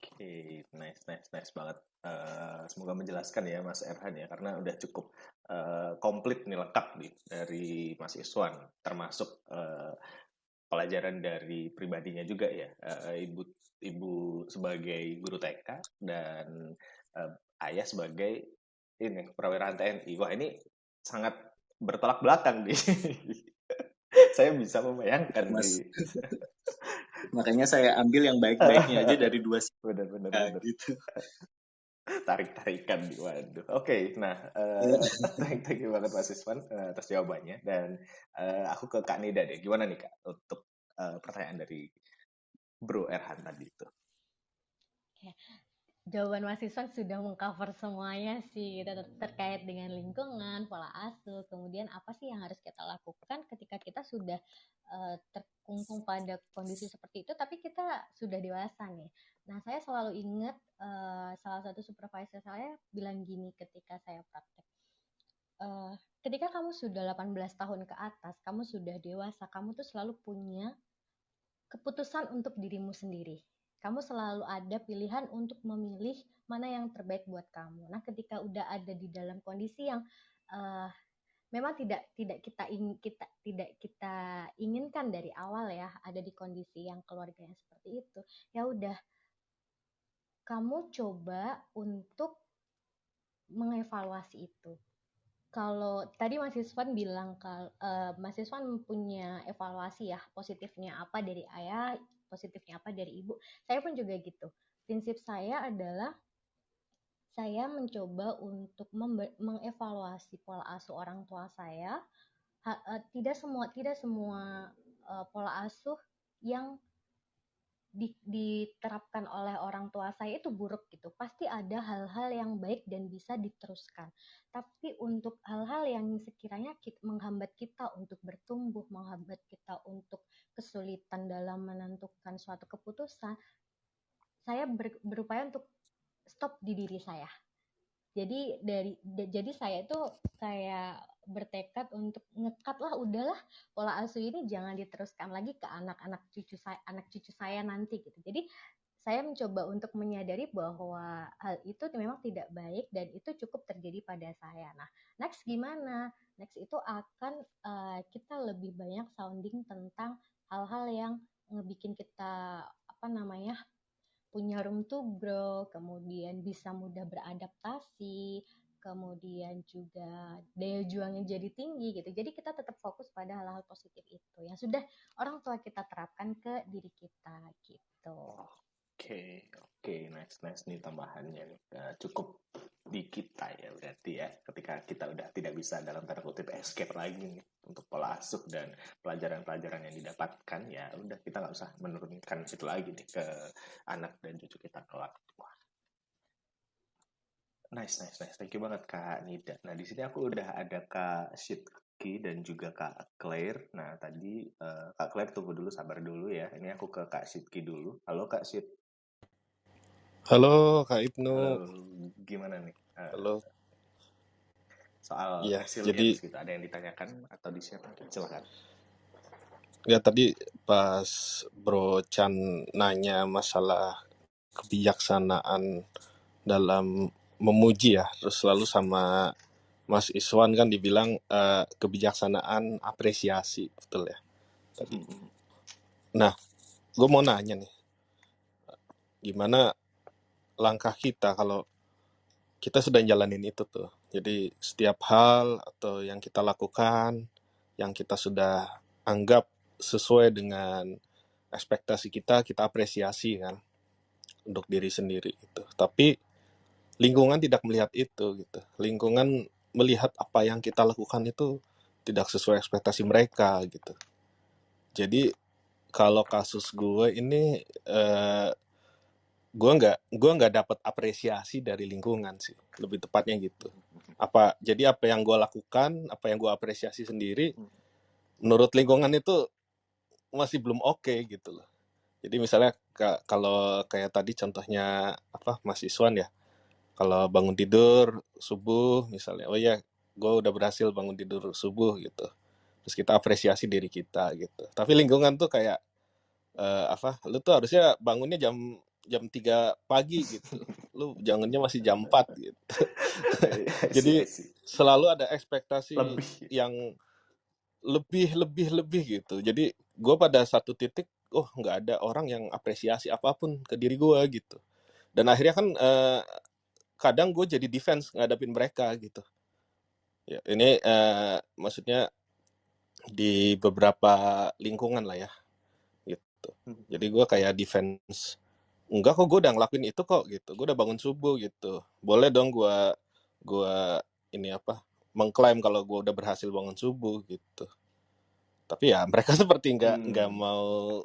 Oke, nice banget. Semoga menjelaskan ya Mas Erhan ya, karena udah cukup komplit nih, lengkap nih dari Mas Iswan, termasuk pelajaran dari pribadinya juga ya, ibu sebagai guru TK dan ayah sebagai ini perwira TNI. Wah, ini sangat bertolak belakang nih. Saya bisa membayangkan Mas, nih. makanya saya ambil yang baik-baiknya aja dari dua Benar. gitu. Tarik-tarikan di waduh. Oke, nah thank you banget Mas Iswan atas jawabannya, dan aku ke Kak Nida deh. Gimana nih Kak untuk pertanyaan dari Bro Erhan tadi itu? Jawaban Mas Iswan sudah mengcover semuanya sih, terkait dengan lingkungan, pola asuh, kemudian apa sih yang harus kita lakukan ketika kita sudah terkungkung pada kondisi seperti itu, tapi kita sudah dewasa nih. Nah, saya selalu ingat salah satu supervisor saya bilang gini ketika saya praktek. Ketika kamu sudah 18 tahun ke atas, kamu sudah dewasa, kamu tuh selalu punya keputusan untuk dirimu sendiri. Kamu selalu ada pilihan untuk memilih mana yang terbaik buat kamu. Nah, ketika udah ada di dalam kondisi yang memang tidak kita inginkan dari awal ya, ada di kondisi yang keluarga yang seperti itu, ya udah kamu coba untuk mengevaluasi itu. Kalau tadi Mas Iswan bilang Mas Iswan punya evaluasi ya, positifnya apa dari ayah, positifnya apa dari ibu. Saya pun juga gitu. Prinsip saya adalah saya mencoba untuk mengevaluasi pola asuh orang tua saya. Tidak semua pola asuh yang diterapkan oleh orang tua saya itu buruk gitu. Pasti ada hal-hal yang baik dan bisa diteruskan. Tapi untuk hal-hal yang sekiranya menghambat kita untuk bertumbuh, menghambat kita untuk kesulitan dalam menentukan suatu keputusan, saya berupaya untuk stop di diri saya. Jadi saya itu kayak bertekad untuk ngekat lah, udahlah pola asuh ini jangan diteruskan lagi ke anak cucu saya nanti gitu. Jadi saya mencoba untuk menyadari bahwa hal itu memang tidak baik dan itu cukup terjadi pada saya. Nah, next gimana? Next itu akan kita lebih banyak sounding tentang hal-hal yang ngebikin kita punya room to grow, kemudian bisa mudah beradaptasi, kemudian juga daya juangnya jadi tinggi gitu. Jadi kita tetap fokus pada hal-hal positif itu yang sudah orang tua kita terapkan ke diri kita gitu. Oke, nice nih tambahannya nih. Cukup di kita ya berarti ya, ketika kita udah tidak bisa dalam tanda kutip escape lagi nih untuk pola asuh dan pelajaran-pelajaran yang didapatkan, ya udah kita nggak usah menurunkan situ lagi nih ke anak dan cucu kita kelak. Wah, nice. Thank you banget Kak Nida. Nah, di sini aku udah ada Kak Shitki dan juga Kak Claire. Nah, tadi Kak Claire tunggu dulu, sabar dulu ya. Ini aku ke Kak Shitki dulu. Halo Kak Shit. Halo Kak Ibnu. Halo, gimana nih? Halo. Soal Ya, resilience gitu, ada yang ditanyakan atau di-share? Silakan. Ya tadi pas Bro Chan nanya masalah kebijaksanaan dalam memuji ya, terus selalu sama Mas Iswan kan dibilang kebijaksanaan apresiasi, betul ya tadi. Nah, gue mau nanya nih, gimana langkah kita kalau kita sedang jalanin itu tuh. Jadi setiap hal atau yang kita lakukan, yang kita sudah anggap sesuai dengan ekspektasi kita apresiasi kan untuk diri sendiri gitu. Tapi lingkungan tidak melihat itu gitu. Lingkungan melihat apa yang kita lakukan itu tidak sesuai ekspektasi mereka gitu. Jadi kalau kasus gue ini gue nggak dapat apresiasi dari lingkungan sih, lebih tepatnya gitu. Jadi apa yang gue lakukan, apa yang gue apresiasi sendiri, menurut lingkungan itu masih belum oke gitu loh. Jadi misalnya kalau kayak tadi contohnya Mas Iswan ya, kalau bangun tidur subuh misalnya, oh ya gue udah berhasil bangun tidur subuh gitu, terus kita apresiasi diri kita gitu. Tapi lingkungan tuh kayak lu tuh harusnya bangunnya jam 3 pagi gitu, lu bangunnya masih jam 4 gitu. Jadi selalu ada ekspektasi Lebih. yang lebih gitu. Jadi gue pada satu titik nggak ada orang yang apresiasi apapun ke diri gue gitu. Dan akhirnya kan kadang gue jadi defense ngadapin mereka gitu. Ya ini maksudnya di beberapa lingkungan lah ya gitu. Jadi gue kayak defense, enggak kok gue udah ngelakuin itu kok gitu, gue udah bangun subuh gitu, boleh dong gue ini mengklaim kalau gue udah berhasil bangun subuh gitu. Tapi ya mereka seperti nggak mau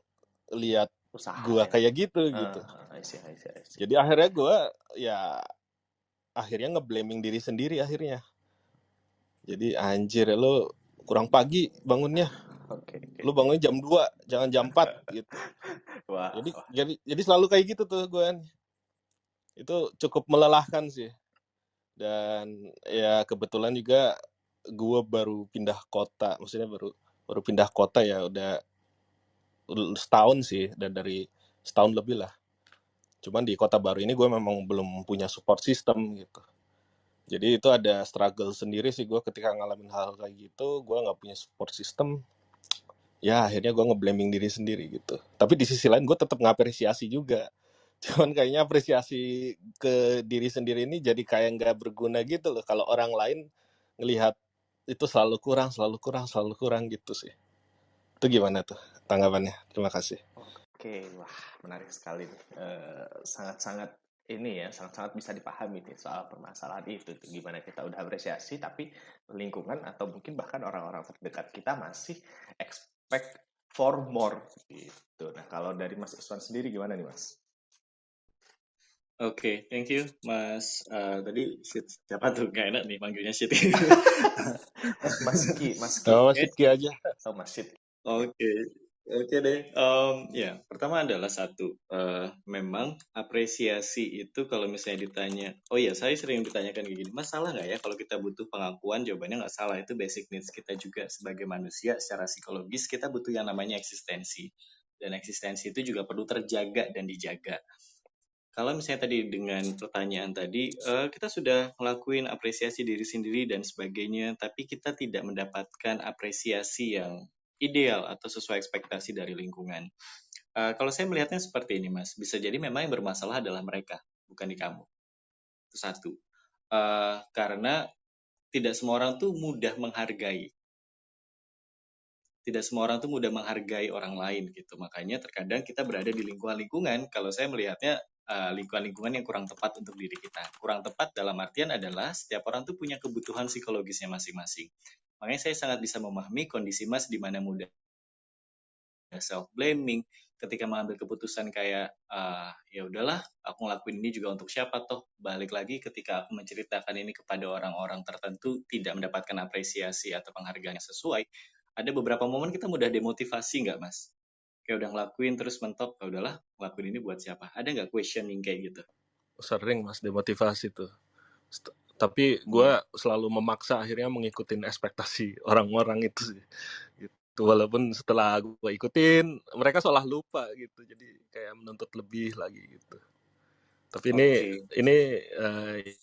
lihat gue kayak gitu gitu. I see. Jadi akhirnya gue akhirnya ngeblaming diri sendiri akhirnya. Jadi anjir lo kurang pagi bangunnya. Lu bangunnya jam 2, jangan jam 4 gitu. Wah. Jadi selalu kayak gitu tuh gue. Itu cukup melelahkan sih. Dan ya kebetulan juga gue baru pindah kota, maksudnya baru pindah kota ya udah setahun sih, dan dari setahun lebih lah. Cuman di kota baru ini gue memang belum punya support system gitu. Jadi itu ada struggle sendiri sih gue ketika ngalamin hal kayak gitu, gue nggak punya support system. Ya akhirnya gue ngeblaming diri sendiri gitu. Tapi di sisi lain gue tetap ngapresiasi juga. Cuman kayaknya apresiasi ke diri sendiri ini jadi kayak nggak berguna gitu loh. Kalau orang lain ngelihat itu selalu kurang gitu sih. Itu gimana tuh tanggapannya? Terima kasih. Oke, wah menarik sekali nih. Sangat-sangat bisa dipahami nih soal permasalahan itu. Gimana kita udah apresiasi tapi lingkungan atau mungkin bahkan orang-orang terdekat kita masih expect for more gitu. Nah kalau dari Mas Iswan sendiri gimana nih Mas? Oke, thank you Mas. Tadi siapa tuh? Gak enak nih manggilnya Shit. Mas Ki. Oh, Shit Ki aja. Oh, Mas Shit. Oke deh. Ya, pertama adalah satu, memang apresiasi itu kalau misalnya ditanya, oh ya saya sering ditanyakan kayak gini, Mas salah nggak ya kalau kita butuh pengakuan? Jawabannya nggak salah, itu basic needs kita juga sebagai manusia secara psikologis kita butuh yang namanya eksistensi. Dan eksistensi itu juga perlu terjaga dan dijaga. Kalau misalnya tadi dengan pertanyaan tadi, kita sudah ngelakuin apresiasi diri sendiri dan sebagainya, tapi kita tidak mendapatkan apresiasi yang ideal atau sesuai ekspektasi dari lingkungan. Kalau saya melihatnya seperti ini, Mas. Bisa jadi memang yang bermasalah adalah mereka, bukan di kamu. Itu satu. Karena tidak semua orang tuh mudah menghargai. Tidak semua orang tuh mudah menghargai orang lain gitu. Makanya terkadang kita berada di lingkungan-lingkungan, kalau saya melihatnya lingkungan-lingkungan yang kurang tepat untuk diri kita. Kurang tepat dalam artian adalah setiap orang tuh punya kebutuhan psikologisnya masing-masing. Makanya saya sangat bisa memahami kondisi Mas di mana mudah self-blaming, ketika mengambil keputusan kayak ya udahlah aku ngelakuin ini juga untuk siapa toh, balik lagi ketika aku menceritakan ini kepada orang-orang tertentu tidak mendapatkan apresiasi atau penghargaan yang sesuai, ada beberapa momen kita mudah demotivasi nggak Mas? Kayak udah ngelakuin terus mentok, ya udahlah ngelakuin ini buat siapa? Ada nggak questioning kayak gitu? Sering Mas demotivasi tuh. Tapi gue selalu memaksa akhirnya mengikuti ekspektasi orang-orang itu sih. Gitu. Walaupun setelah gue ikutin, mereka seolah lupa gitu. Jadi kayak menuntut lebih lagi gitu. Tapi ini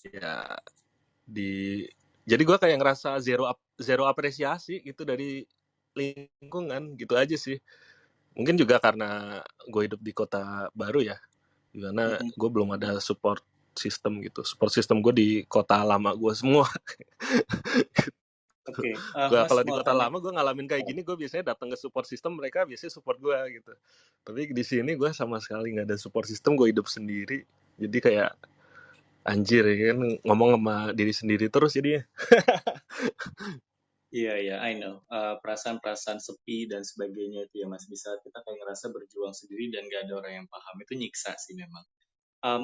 ya jadi gue kayak ngerasa zero apresiasi gitu dari lingkungan gitu aja sih. Mungkin juga karena gue hidup di kota baru ya, dimana gue belum ada support system gitu. Support system gue di kota lama gue semua. Kalau di kota lama gue ngalamin kayak gini, gue biasanya datang ke support system, mereka biasanya support gue gitu. Tapi di sini gue sama sekali nggak ada support system, gue hidup sendiri. Jadi kayak Anjir ya kan ngomong sama diri sendiri terus jadinya. Iya, I know. Perasaan-perasaan sepi dan sebagainya itu ya Mas, di saat kita kayak ngerasa berjuang sendiri dan gak ada orang yang paham, itu nyiksa sih memang.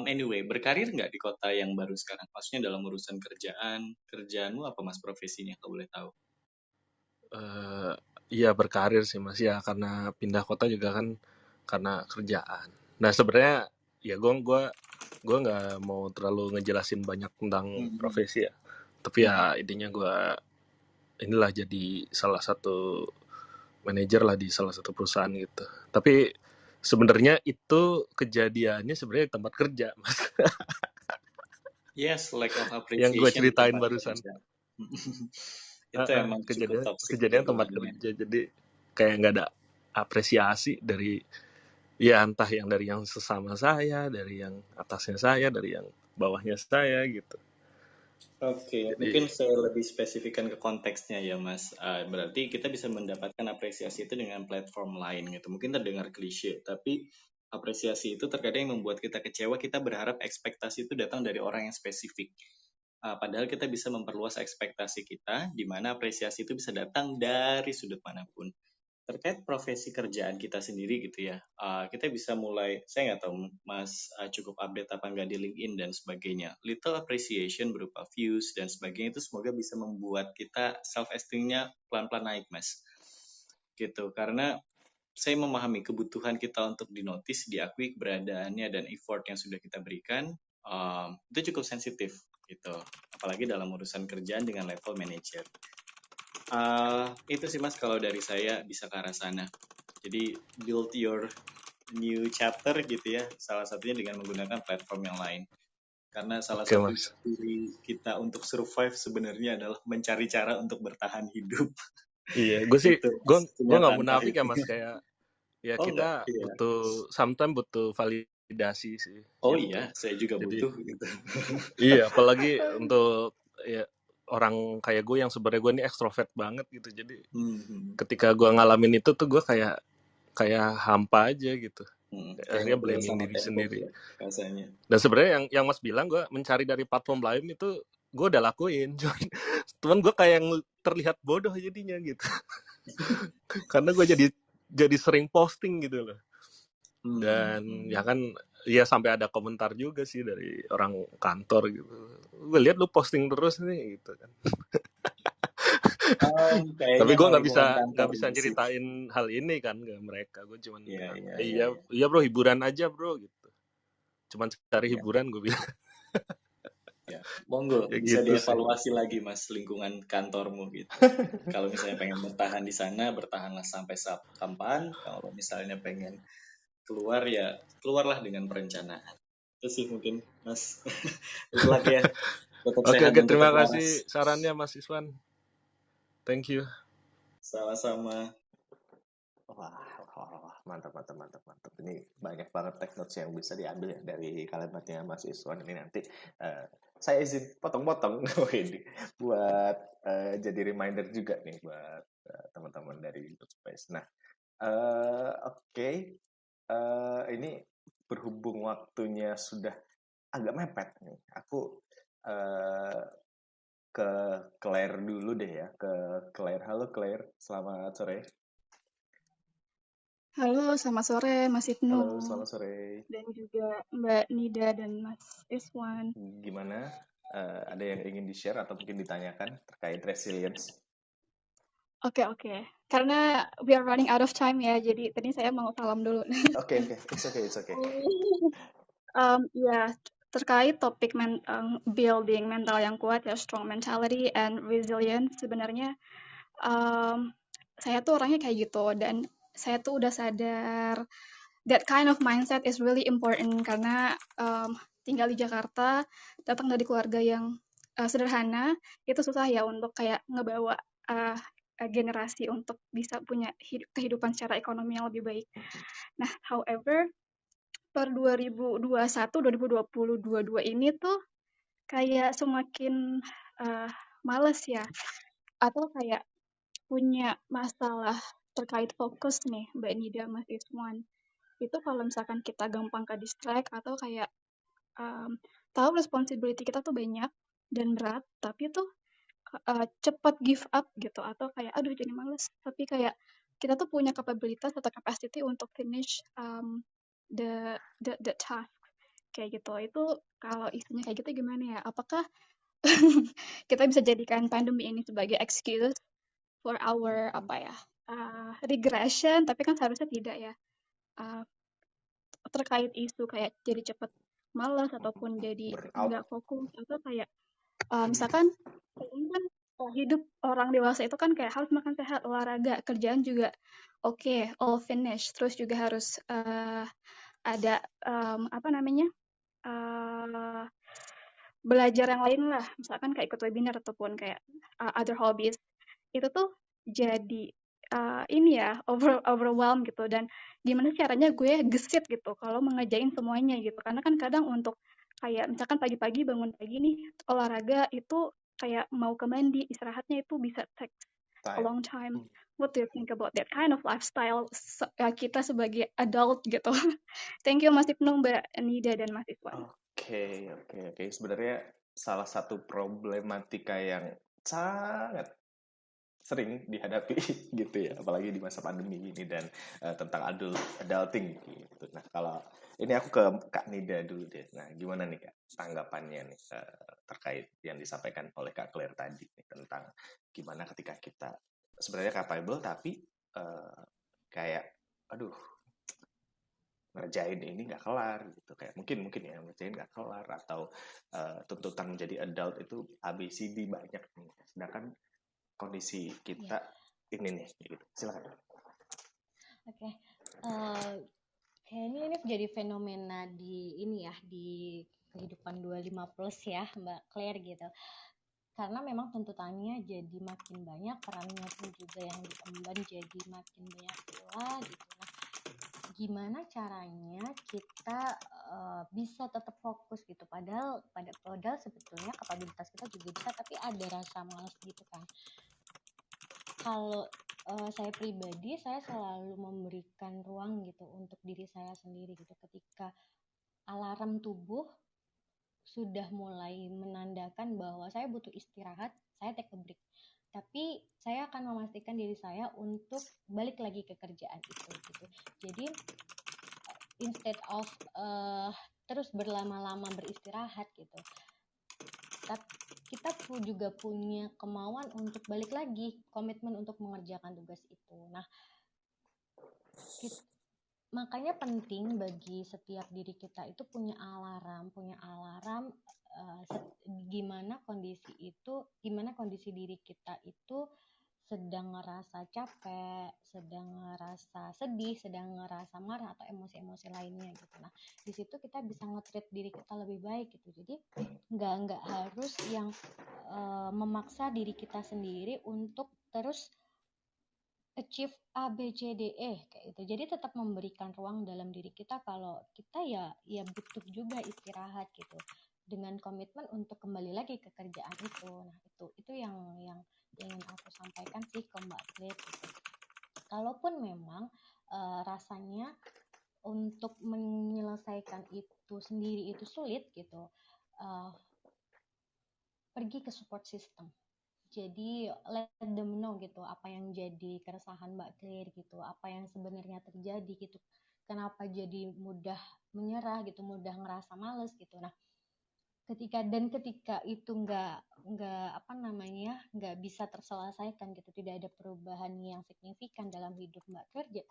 Anyway, berkarir nggak di kota yang baru sekarang? Maksudnya dalam urusan kerjaanmu apa Mas profesinya kalau boleh tahu? Iya berkarir sih Mas ya, karena pindah kota juga kan karena kerjaan. Nah sebenarnya ya gue nggak mau terlalu ngejelasin banyak tentang profesi ya, tapi ya intinya gue inilah jadi salah satu manajer lah di salah satu perusahaan gitu. Tapi sebenarnya itu kejadiannya sebenarnya di tempat kerja Mas. Yes, lack of Yang gue appreciation di ceritain tempat barusan. kerja. Itu emang cukup toxic Kejadian tempat lingkungannya. kerja, jadi kayak nggak ada apresiasi dari ya entah yang dari yang sesama saya, dari yang atasnya saya, dari yang bawahnya saya gitu. Oke, mungkin saya lebih spesifikkan ke konteksnya ya Mas. Berarti kita bisa mendapatkan apresiasi itu dengan platform lain gitu. Mungkin terdengar klise, tapi apresiasi itu terkadang yang membuat kita kecewa, kita berharap ekspektasi itu datang dari orang yang spesifik. Padahal kita bisa memperluas ekspektasi kita, di mana apresiasi itu bisa datang dari sudut manapun. Terkait profesi kerjaan kita sendiri gitu ya, kita bisa mulai, saya nggak tahu Mas cukup update apa nggak di LinkedIn dan sebagainya. Little appreciation berupa views dan sebagainya itu semoga bisa membuat kita self-esteem-nya pelan-pelan naik Mas. Gitu, karena saya memahami kebutuhan kita untuk dinotis, diakui keberadaannya dan effort yang sudah kita berikan, itu cukup sensitif gitu. Apalagi dalam urusan kerjaan dengan level manager. Itu sih Mas kalau dari saya bisa ke arah sana. Jadi build your new chapter gitu ya. Salah satunya dengan menggunakan platform yang lain. Karena salah satu ciri kita untuk survive sebenarnya adalah mencari cara untuk bertahan hidup. Iya, gue sih gue nggak munafik ya Mas, kayak ya kita sometimes butuh validasi sih. Oh gitu. iya, saya juga butuh gitu. Iya, apalagi untuk ya orang kayak gue yang sebenarnya gue ini ekstrovert banget gitu. Jadi ketika gue ngalamin itu tuh gue kayak hampa aja gitu. Akhirnya blaming diri sendiri. Rasanya. Dan sebenarnya yang Mas bilang, gue mencari dari platform lain itu gue udah lakuin, cuman gue kayak yang terlihat bodoh jadinya gitu. Karena gue jadi sering posting gitu loh. Dan ya kan ya sampai ada komentar juga sih dari orang kantor gitu. Gue lihat lu posting terus nih gitu kan. Tapi gue nggak bisa ceritain hal ini kan ke mereka. Gue cuman iya bro, hiburan aja bro gitu. Cuman cari hiburan gue bilang. Ya, monggo ya bisa gitu dievaluasi lagi Mas lingkungan kantormu gitu. Kalau misalnya pengen bertahan di sana, bertahanlah sampai kapan. Kalau misalnya pengen keluar ya keluarlah dengan perencanaan. Itu sih mungkin Mas. Good luck ya. Oke, terima kasih sarannya Mas Iswan. Thank you. Sama-sama. Wah, mantap. Ini banyak banget take notes yang bisa diambil ya dari kalimatnya Mas Iswan. Ini nanti saya izin potong-potong buat jadi reminder juga nih buat teman-teman dari Space. Nah, oke. Ini berhubung waktunya sudah agak mepet nih. Aku ke Claire dulu deh ya. Ke Claire. Halo Claire, selamat sore. Halo, selamat sore Mas Ibnu. Halo, selamat sore. Dan juga Mbak Nida dan Mas Iswan. Gimana? Ada yang ingin di-share atau mungkin ditanyakan terkait resilience? Oke. Karena we are running out of time ya, jadi tadi saya mau salam dulu. Oke. It's okay. Ya, terkait topik building mental yang kuat ya, strong mentality and resilience, sebenarnya saya tuh orangnya kayak gitu, dan saya tuh udah sadar that kind of mindset is really important karena tinggal di Jakarta, datang dari keluarga yang sederhana, itu susah ya untuk kayak ngebawa generasi untuk bisa punya kehidupan secara ekonomi yang lebih baik. Nah, however, per 2021-2022 ini tuh kayak semakin males ya, atau kayak punya masalah terkait fokus nih Mbak Nida, Mas Iswan. Itu kalau misalkan kita gampang ke distract atau kayak tahu responsibility kita tuh banyak dan berat, tapi tuh cepat give up gitu atau kayak aduh jadi males. Tapi kayak kita tuh punya kapabilitas atau capacity untuk finish the task kayak gitu. Itu kalau isunya kayak gitu gimana ya? Apakah kita bisa jadikan pandemi ini sebagai excuse for our regression? Tapi kan seharusnya tidak ya. Uh, terkait isu kayak jadi cepet malas ataupun jadi nggak Burnout. fokus atau kayak misalkan kan hidup orang dewasa itu kan kayak harus makan sehat, olahraga, kerjaan juga oke, all finish, terus juga harus ada apa namanya belajar yang lain lah, misalkan kayak ikut webinar ataupun kayak other hobbies itu tuh jadi ini ya overwhelm gitu dan gimana caranya gue gesit gitu kalau mengerjain semuanya gitu karena kan kadang untuk kayak misalkan pagi-pagi bangun pagi nih olahraga itu kayak mau ke mandi istirahatnya itu bisa take a long time. What do you think about that kind of lifestyle kita sebagai adult gitu? Thank you Mas Ibnu, Mbak Nida dan Mas Iswan. Oke. Sebenarnya salah satu problematika yang sangat sering dihadapi gitu ya, apalagi di masa pandemi ini dan tentang adulting gitu. Nah, kalau ini aku ke Kak Nida dulu deh. Nah, gimana nih Kak tanggapannya nih terkait yang disampaikan oleh Kak Claire tadi nih, tentang gimana ketika kita sebenarnya capable tapi kayak aduh ngerjain ini nggak kelar gitu, kayak mungkin ya ngerjain nggak kelar atau tuntutan menjadi adult itu ABCD banyak nih. Sedangkan kondisi kita ini nih gitu. Silakan. Oke. Kayaknya ini jadi fenomena di ini ya, di kehidupan 25 plus ya Mbak Claire gitu. Karena memang tuntutannya jadi makin banyak, perannya pun juga yang diemban jadi makin banyak pula gitu. Nah, gimana caranya kita bisa tetap fokus gitu, padahal sebetulnya kapabilitas kita juga bisa, tapi ada rasa malas gitu kan. Kalau saya pribadi, saya selalu memberikan ruang gitu untuk diri saya sendiri gitu. Ketika alarm tubuh sudah mulai menandakan bahwa saya butuh istirahat, saya take a break. Tapi saya akan memastikan diri saya untuk balik lagi ke kerjaan itu gitu. Jadi instead of terus berlama-lama beristirahat gitu, kita juga punya kemauan untuk balik lagi, komitmen untuk mengerjakan tugas itu. Nah, makanya penting bagi setiap diri kita itu punya alarm gimana kondisi diri kita itu sedang ngerasa capek, sedang ngerasa sedih, sedang ngerasa marah atau emosi-emosi lainnya gitu. Nah, di situ kita bisa nge-treat diri kita lebih baik gitu. Jadi nggak harus yang memaksa diri kita sendiri untuk terus achieve A, B, C, D, E kayak itu. Jadi tetap memberikan ruang dalam diri kita kalau kita ya butuh juga istirahat gitu. Dengan komitmen untuk kembali lagi ke kerjaan itu. Nah, itu yang ingin aku sampaikan sih ke Mbak Claire gitu. Kalaupun memang rasanya untuk menyelesaikan itu sendiri itu sulit gitu, pergi ke support system. Jadi let them know gitu apa yang jadi keresahan Mbak Claire gitu, apa yang sebenarnya terjadi gitu, kenapa jadi mudah menyerah gitu, mudah ngerasa males gitu. Nah, ketika itu nggak bisa terselesaikan gitu, tidak ada perubahan yang signifikan dalam hidup Mbak Claire,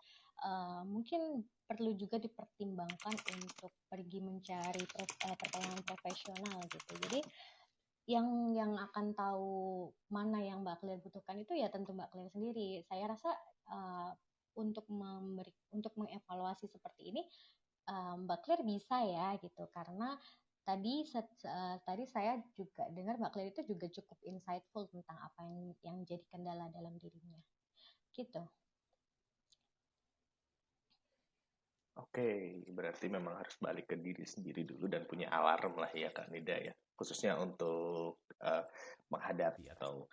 mungkin perlu juga dipertimbangkan untuk pergi mencari pertolongan profesional gitu. Jadi yang akan tahu mana yang Mbak Claire butuhkan itu ya tentu Mbak Claire sendiri. Saya rasa untuk mengevaluasi seperti ini Mbak Claire bisa ya gitu, karena tadi saya juga dengar Mbak Claire itu juga cukup insightful tentang apa yang jadi kendala dalam dirinya gitu. Oke, berarti memang harus balik ke diri sendiri dulu dan punya alarm lah ya Kak Nida ya, khususnya untuk menghadapi atau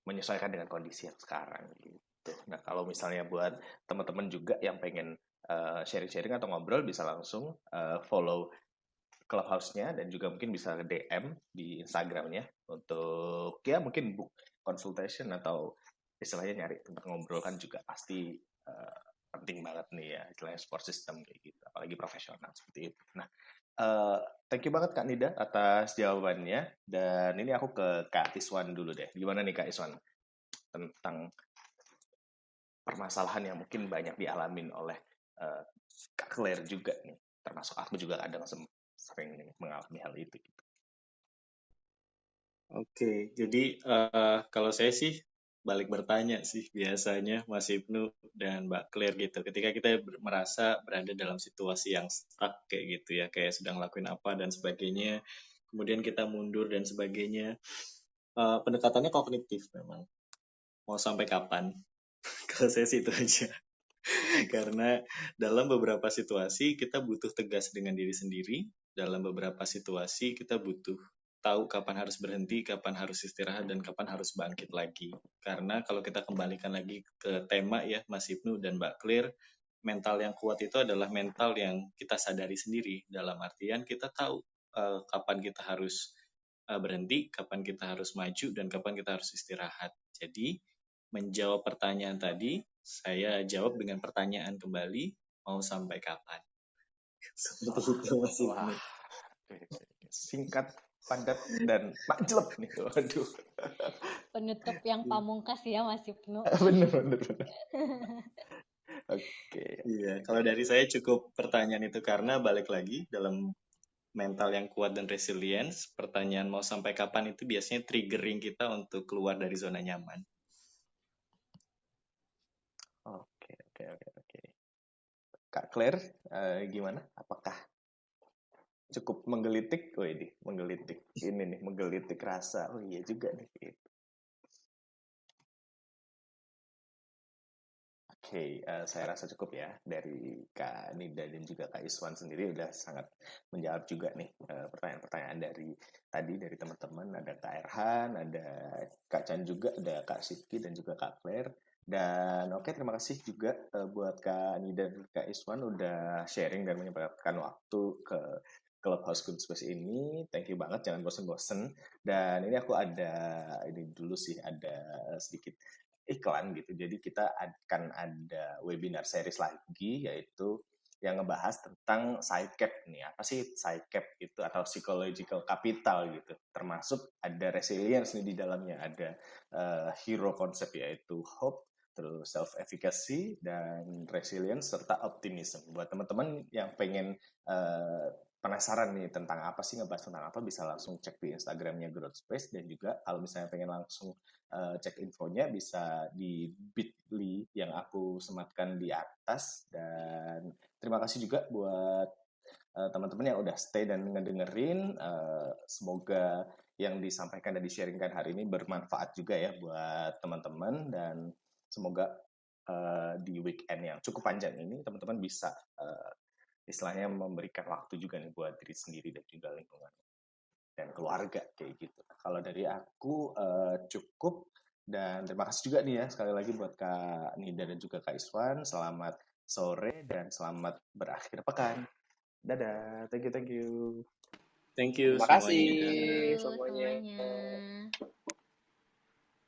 menyesuaikan dengan kondisi yang sekarang gitu. Nah, kalau misalnya buat teman-teman juga yang pengen sharing-sharing atau ngobrol, bisa langsung follow Clubhouse-nya dan juga mungkin bisa DM di Instagram-nya untuk ya mungkin book consultation atau istilahnya nyari tempat ngobrol kan juga pasti penting banget nih ya istilahnya support system kayak gitu, apalagi profesional seperti itu. Nah, thank you banget Kak Nida atas jawabannya, dan ini aku ke Kak Iswan dulu deh. Gimana nih Kak Iswan tentang permasalahan yang mungkin banyak dialamin oleh Kak Claire juga nih, termasuk aku juga kadang sering nih mengalami hal itu gitu. Oke, jadi kalau saya sih balik bertanya sih biasanya Mas Ibnu dan Mbak Claire gitu. Ketika kita merasa berada dalam situasi yang stuck kayak gitu ya, kayak sedang lakuin apa dan sebagainya, kemudian kita mundur dan sebagainya. Pendekatannya kognitif memang. Mau sampai kapan? Kalau saya sih itu aja. Karena dalam beberapa situasi kita butuh tegas dengan diri sendiri. Dalam beberapa situasi kita butuh tahu kapan harus berhenti, kapan harus istirahat, dan kapan harus bangkit lagi. Karena kalau kita kembalikan lagi ke tema ya, Mas Ibnu dan Mbak Claire, mental yang kuat itu adalah mental yang kita sadari sendiri. Dalam artian kita tahu kapan kita harus berhenti, kapan kita harus maju, dan kapan kita harus istirahat. Jadi, menjawab pertanyaan tadi, saya jawab dengan pertanyaan kembali, mau sampai kapan? Seperti itu Mas Ibnu. Wah, singkat, padat, dan manjlep nih. Waduh. Penutup yang pamungkas ya Mas Ibnu. Bener. Oke. Iya, kalau dari saya cukup pertanyaan itu karena balik lagi dalam mental yang kuat dan resilience, pertanyaan mau sampai kapan itu biasanya triggering kita untuk keluar dari zona nyaman. Oke. Kak Claire, gimana? Apakah cukup menggelitik? Oh ini, menggelitik rasa. Oh iya juga nih. Oke, saya rasa cukup ya dari Kak Nida dan juga Kak Iswan sendiri udah sangat menjawab juga nih pertanyaan-pertanyaan dari tadi dari teman-teman. Ada Kak Erhan, ada Kak Chan juga, ada Kak Sidki dan juga Kak Claire. Dan oke, terima kasih juga buat Kak Nida dan Kak Iswan udah sharing dan menyempatkan waktu ke Clubhouse Good Space ini. Thank you banget, jangan bosen-bosen. Dan ini aku ada sedikit iklan gitu. Jadi kita akan ada webinar series lagi yaitu yang ngebahas tentang PsyCap nih. Apa sih PsyCap itu atau psychological capital gitu. Termasuk ada resilience nih di dalamnya, ada hero konsep yaitu hope, terus self efficacy dan resilience serta optimism. Buat teman-teman yang pengen penasaran nih tentang apa sih, ngebahas tentang apa, bisa langsung cek di Instagramnya Growth Space, dan juga kalau misalnya pengen langsung cek infonya bisa di bit.ly yang aku sematkan di atas. Dan terima kasih juga buat teman-teman yang udah stay dan ngedengerin. Semoga yang disampaikan dan di-sharingkan hari ini bermanfaat juga ya buat teman-teman, dan semoga di weekend yang cukup panjang ini teman-teman bisa istilahnya memberikan waktu juga nih buat diri sendiri dan juga lingkungan dan keluarga kayak gitu. Kalau dari aku cukup, dan terima kasih juga nih ya sekali lagi buat Kak Nida dan juga Kak Iswan. Selamat sore dan selamat berakhir pekan. Dadah, thank you. Thank you Terima kasih semuanya. semuanya. Semuanya.